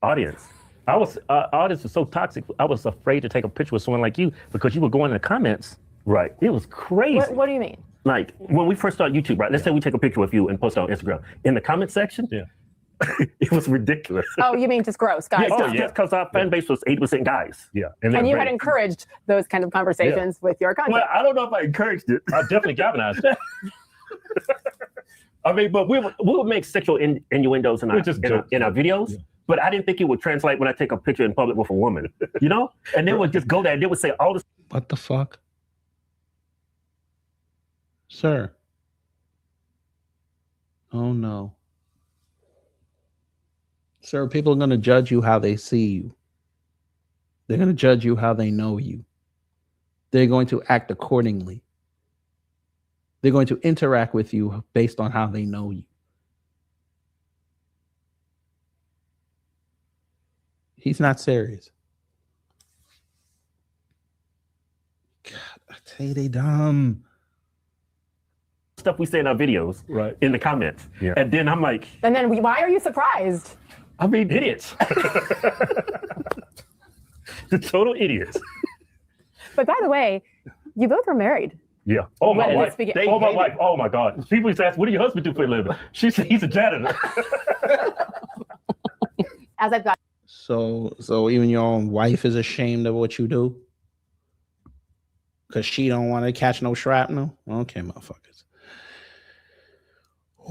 Audience. Audience was so toxic. I was afraid to take a picture with someone like you because you were going in the comments. Right. It was crazy. What do you mean? Like when we first started YouTube, right? Let's say we take a picture with you and post it on Instagram. In the comment section, it was ridiculous. Oh, you mean just gross, guys? Yeah, because our fan base was 80% guys. Yeah. And you had encouraged those kind of conversations with your content. Well, I don't know if I encouraged it. I definitely galvanized it. I mean, but we would make sexual innuendos in our videos, but I didn't think it would translate when I take a picture in public with a woman, you know? And they would just go there and they would say all this. What the fuck? Sir. Oh, no. Sir, people are going to judge you how they see you. They're going to judge you how they know you. They're going to act accordingly. They're going to interact with you based on how they know you. He's not serious. God, I tell you, they dumb. Stuff we say in our videos, right, in the comments. Yeah. And then I'm like... And then why are you surprised? I mean, idiots. The total idiots. But by the way, you both were married. Yeah. Oh, my wife. My wife. Oh, my God. People used to ask, what do your husband do for a living? She said, he's a janitor. As I've got. So even your own wife is ashamed of what you do? Because she don't want to catch no shrapnel? Okay, motherfuckers.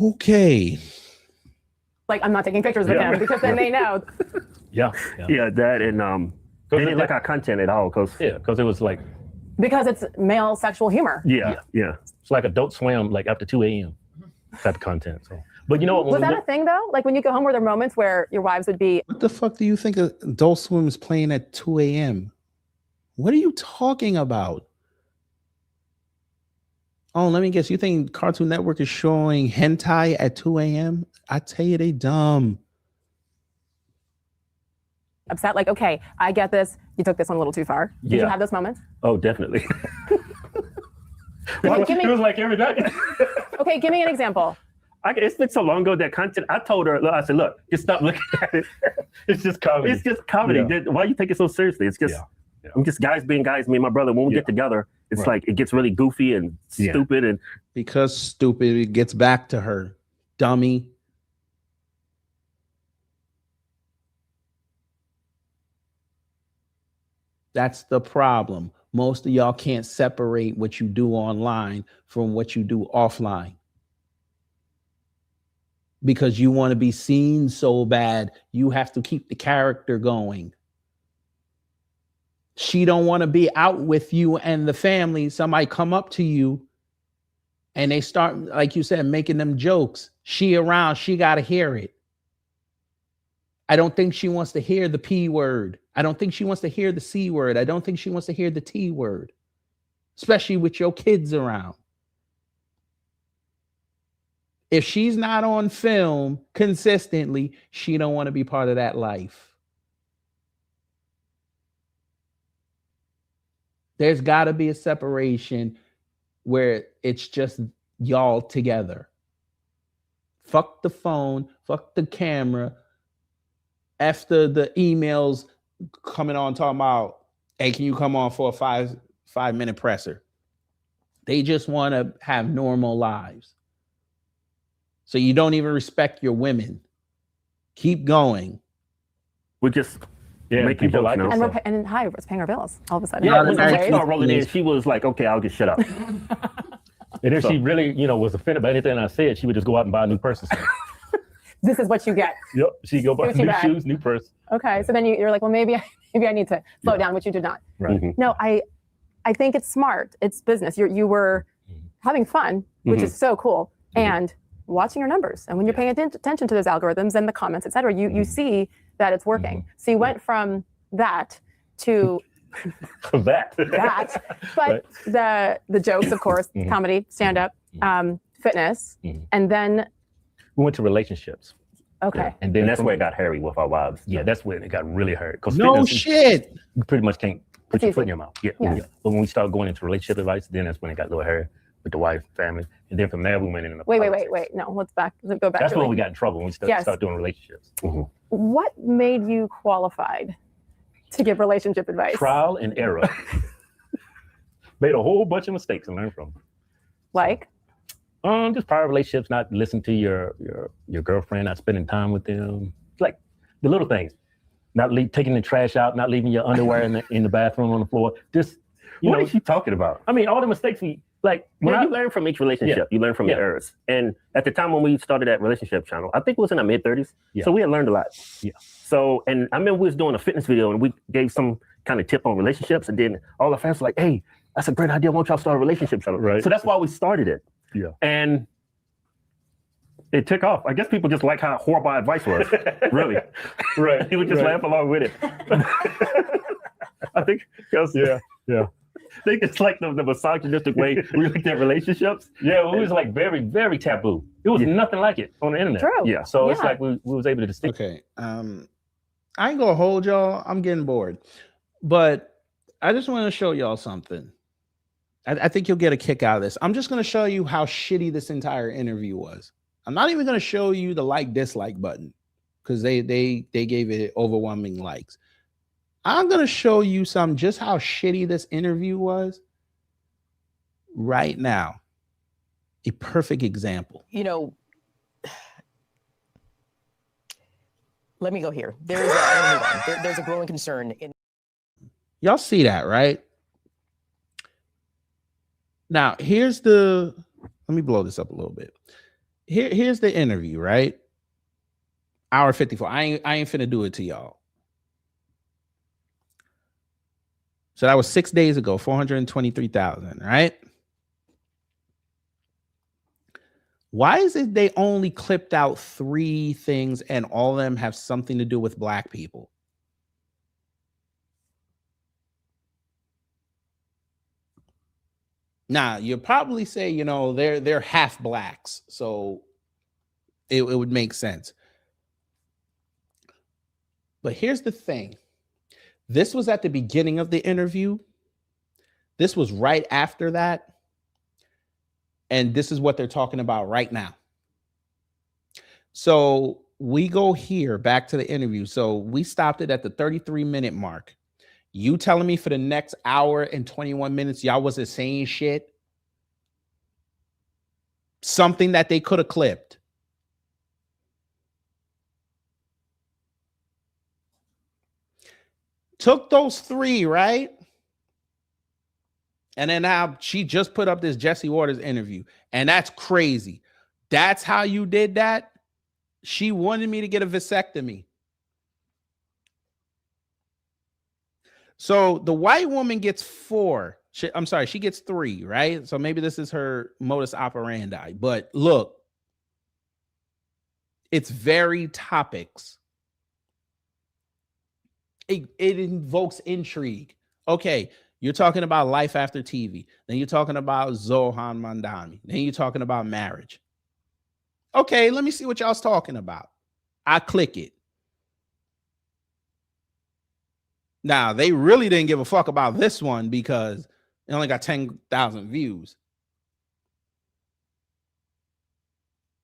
Okay. Like, I'm not taking pictures with him because then they know. Yeah, that and they didn't like our content at all because it was like Because it's male sexual humor. Yeah. It's like Adult Swim, like after 2 a.m. type of content. So, but you know what? Was that a thing though? Like when you go home, were there moments where your wives would be? What the fuck do you think Adult Swim is playing at 2 a.m.? What are you talking about? Oh, let me guess. You think Cartoon Network is showing hentai at 2 a.m.? I tell you, they dumb. Upset, like, okay, I get this. You took this one a little too far. Did you have those moments? Oh, definitely. Well, it was like every day. Okay, give me an example. It's been so long ago that content. I told her, I said, look, just stop looking at it. It's just comedy. It's just comedy. Yeah. Why you take it so seriously? It's just, I'm just guys being guys. Me and my brother, when we get together, it's like it gets really goofy and stupid. And because stupid, it gets back to her, dummy. That's the problem. Most of y'all can't separate what you do online from what you do offline. Because you want to be seen so bad, you have to keep the character going. She don't want to be out with you and the family. Somebody come up to you and they start, like you said, making them jokes. She around, she got to hear it. I don't think she wants to hear the P word. I don't think she wants to hear the C word. I don't think she wants to hear the T word, especially with your kids around. If she's not on film consistently, she don't want to be part of that life. There's got to be a separation where it's just y'all together. Fuck the phone, fuck the camera. After the emails coming on talking about, hey, can you come on for a five minute presser? They just want to have normal lives. So you don't even respect your women. Keep going. We just make people like and it's paying our bills all of a sudden. Yeah, when I started rolling in, she was like, okay, I'll just shut up. And if she really, was offended by anything I said, she would just go out and buy a new purse. This is what you get. Yep, she go buy new shoes, new purse. Okay, so then you're like, well, maybe I need to slow down, which you did not. Right. No, I think it's smart. It's business. You were having fun, which is so cool, and watching your numbers. And when you're paying attention to those algorithms and the comments, et cetera, you see that it's working. So you went from that to that. But the jokes, of course, comedy, stand up, fitness, and then we went to relationships. Okay. Yeah. And then that's where it got hairy with our wives. Yeah, that's where it got really hairy. No shit. You pretty much can't put your foot in your mouth. Yeah. But when we started going into relationship advice, then that's when it got a little hairy with the wife, family. And then from there, we went into Wait. No, let's go back. That's when we got in trouble when we started doing relationships. What made you qualified to give relationship advice? Trial and error. Made a whole bunch of mistakes and learned from them. Like? Just prior relationships, not listening to your girlfriend, not spending time with them. Like the little things. Not taking the trash out, not leaving your underwear in the bathroom on the floor. Just what is she talking about? I mean, all the mistakes you learn from each relationship, you learn from your errors. And at the time when we started that relationship channel, I think it was in our mid-30s. Yeah. So we had learned a lot. Yeah. So, and I remember we was doing a fitness video and we gave some kind of tip on relationships, and then all the fans were like, hey, that's a great idea. Why don't y'all start a relationship channel? Right. So that's why we started it. Yeah. And it took off. I guess people just like how horrible our advice was. Really. Right. He would just laugh along with it. I think because I think it's like the misogynistic way we looked at relationships. Yeah, it was like very, very taboo. It was nothing like it on the internet. True. Yeah. So it's like we was able to distinguish. Okay. I ain't gonna hold y'all. I'm getting bored. But I just want to show y'all something. I think you'll get a kick out of this. I'm just going to show you how shitty this entire interview was. I'm not even going to show you the dislike button because they gave it overwhelming likes. I'm going to show you just how shitty this interview was right now. A perfect example. Let me go here. There's a growing concern in. Y'all see that, right? Now, let me blow this up a little bit. Here's the interview, right? Hour 54. I ain't finna do it to y'all. So that was 6 days ago, 423,000, right? Why is it they only clipped out 3 things and all of them have something to do with black people? Now, you'll probably say, you know, they're half blacks, so it would make sense. But here's the thing. This was at the beginning of the interview. This was right after that. And this is what they're talking about right now. So we go here back to the interview. So we stopped it at the 33-minute mark. You telling me for the next hour and 21 minutes, y'all wasn't saying shit? Something that they could have clipped. Took those 3, right? And then now she just put up this Jesse Waters interview. And that's crazy. That's how you did that? She wanted me to get a vasectomy. So the white woman gets 4. She gets 3, right? So maybe this is her modus operandi. But look, it's very topics. It invokes intrigue. Okay, you're talking about life after TV. Then you're talking about Zohan Mandani. Then you're talking about marriage. Okay, let me see what y'all's talking about. I click it. Now, they really didn't give a fuck about this one because it only got 10,000 views.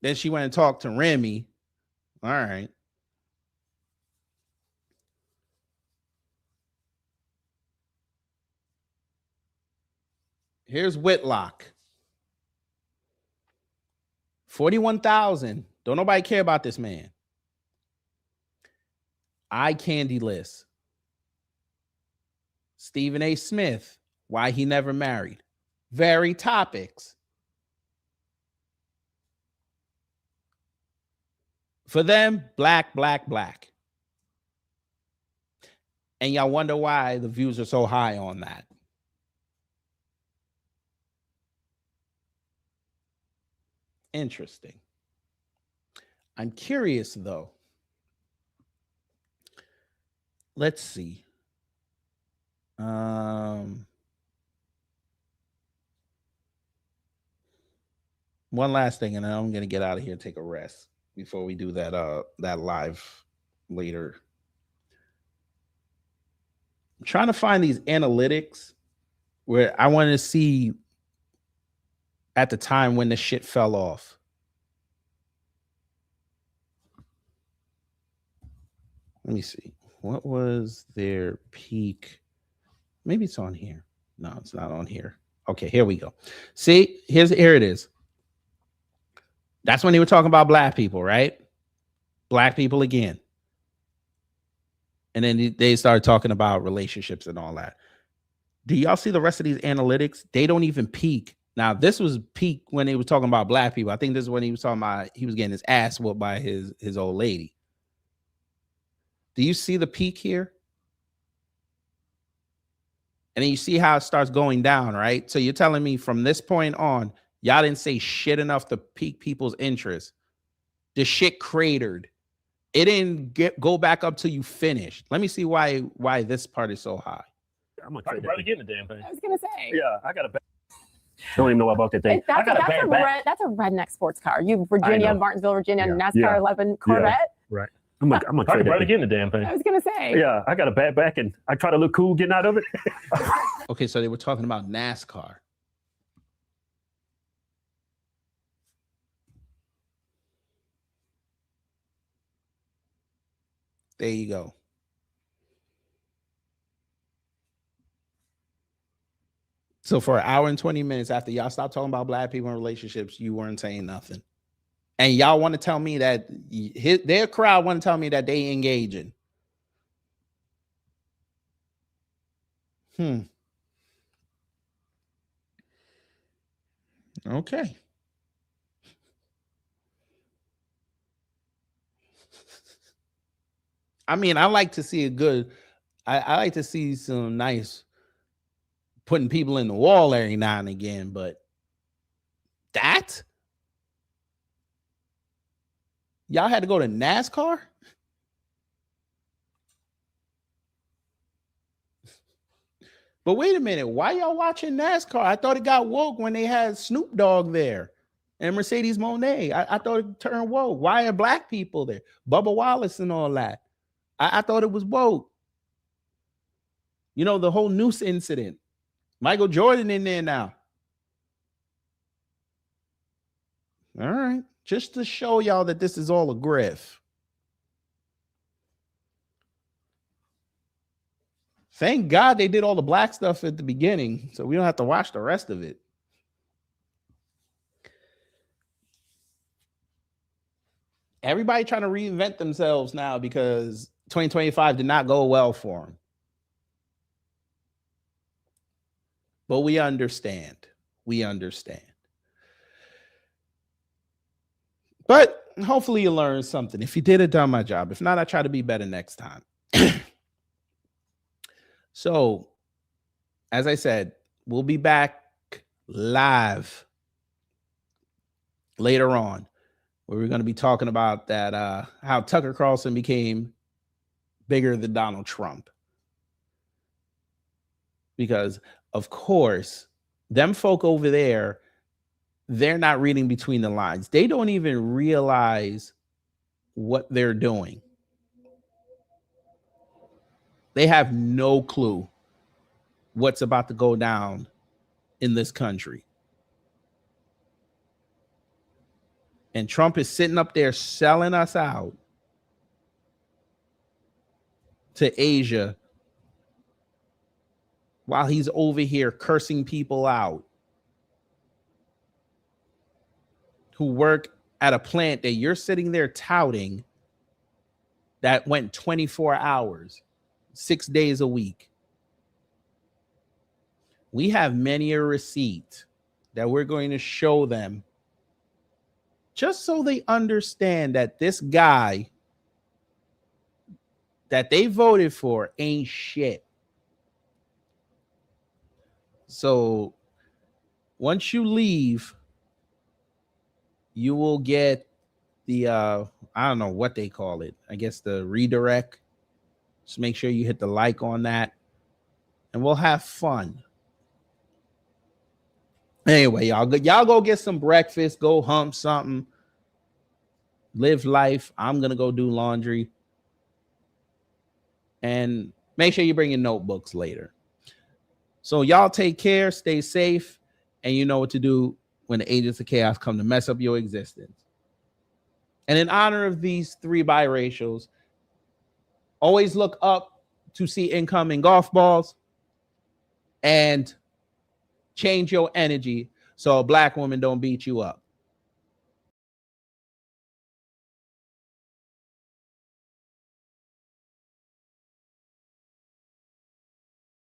Then she went and talked to Remy. All right. Here's Whitlock. 41,000. Don't nobody care about this man. Eye candy list. Stephen A. Smith. Why he never married. Very topics. For them, black, black, black. And y'all wonder why the views are so high on that. Interesting. I'm curious, though. Let's see. One last thing, and then I'm going to get out of here and take a rest before we do that live later. I'm trying to find these analytics where I want to see at the time when the shit fell off. Let me see. What was their peak? Maybe it's on here. No, it's not on here. Okay, here we go. See, here it is. That's when they were talking about black people, right? Black people again. And then they started talking about relationships and all that. Do y'all see the rest of these analytics? They don't even peak. Now, this was peak when they were talking about black people. I think this is when he was talking about he was getting his ass whooped by his old lady. Do you see the peak here? And then you see how it starts going down, right? So you're telling me from this point on, y'all didn't say shit enough to pique people's interest. The shit cratered. It didn't go back up till you finished. Let me see why this part is so high. I'm gonna try to get in the damn thing. I was gonna say. Yeah, I got a bad. Don't even know about that thing. That's a redneck sports car. You Virginia, Martinsville, Virginia, NASCAR 11 Corvette. Yeah. Right. I'm gonna try to get in the damn thing. I was gonna say. Yeah, I got a bad back and I try to look cool getting out of it. Okay, so they were talking about NASCAR. There you go. So for an hour and 20 minutes after y'all stopped talking about black people and relationships, you weren't saying nothing. And y'all want to tell me that their crowd want to tell me that they engaging. Okay. I mean, I like to see a good, I like to see some nice putting people in the wall every now and again, but that? Y'all had to go to NASCAR? But wait a minute, why y'all watching NASCAR? I thought it got woke when they had Snoop Dogg there and Mercedes Moné. I thought it turned woke. Why are black people there? Bubba Wallace and all that. I thought it was woke. You know, the whole noose incident. Michael Jordan in there now. All right. Just to show y'all that this is all a grift. Thank God they did all the black stuff at the beginning, so we don't have to watch the rest of it. Everybody trying to reinvent themselves now because 2025 did not go well for them. But we understand. We understand. But hopefully you learned something. If you did, it done my job. If not, I try to be better next time. So, as I said, we'll be back live later on, where we're going to be talking about that, how Tucker Carlson became bigger than Donald Trump. Because, of course, them folk over there, they're not reading between the lines. They don't even realize what they're doing. They have no clue what's about to go down in this country. And Trump is sitting up there selling us out to Asia while he's over here cursing people out who work at a plant that you're sitting there touting that went 24 hours. 6 days a week. We have many a receipt that we're going to show them just so they understand that this guy that they voted for ain't shit. So once you leave, you will get the, I don't know what they call it. I guess the redirect. Just make sure you hit the like on that and we'll have fun. Anyway, y'all go get some breakfast, go hump something, live life. I'm going to go do laundry. And make sure you bring your notebooks later. So y'all take care, stay safe, and you know what to do when the agents of chaos come to mess up your existence. And in honor of these three biracials, always look up to see incoming golf balls and change your energy so a black woman don't beat you up.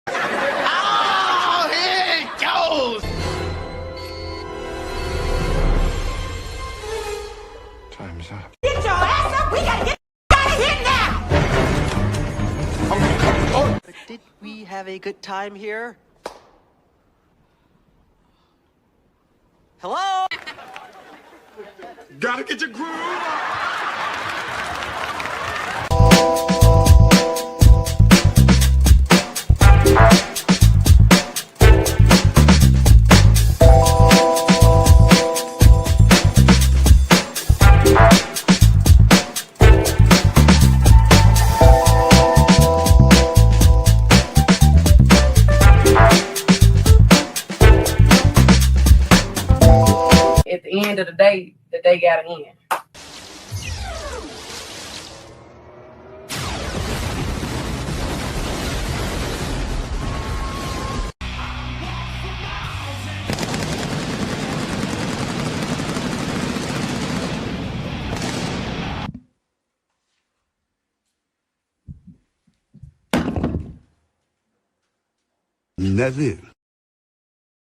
Oh, here it goes! Time's up. Get your ass up! We gotta get out of here now! But did we have a good time here? Hello? Gotta get your groove on! At the end of the day gotta end. That's it.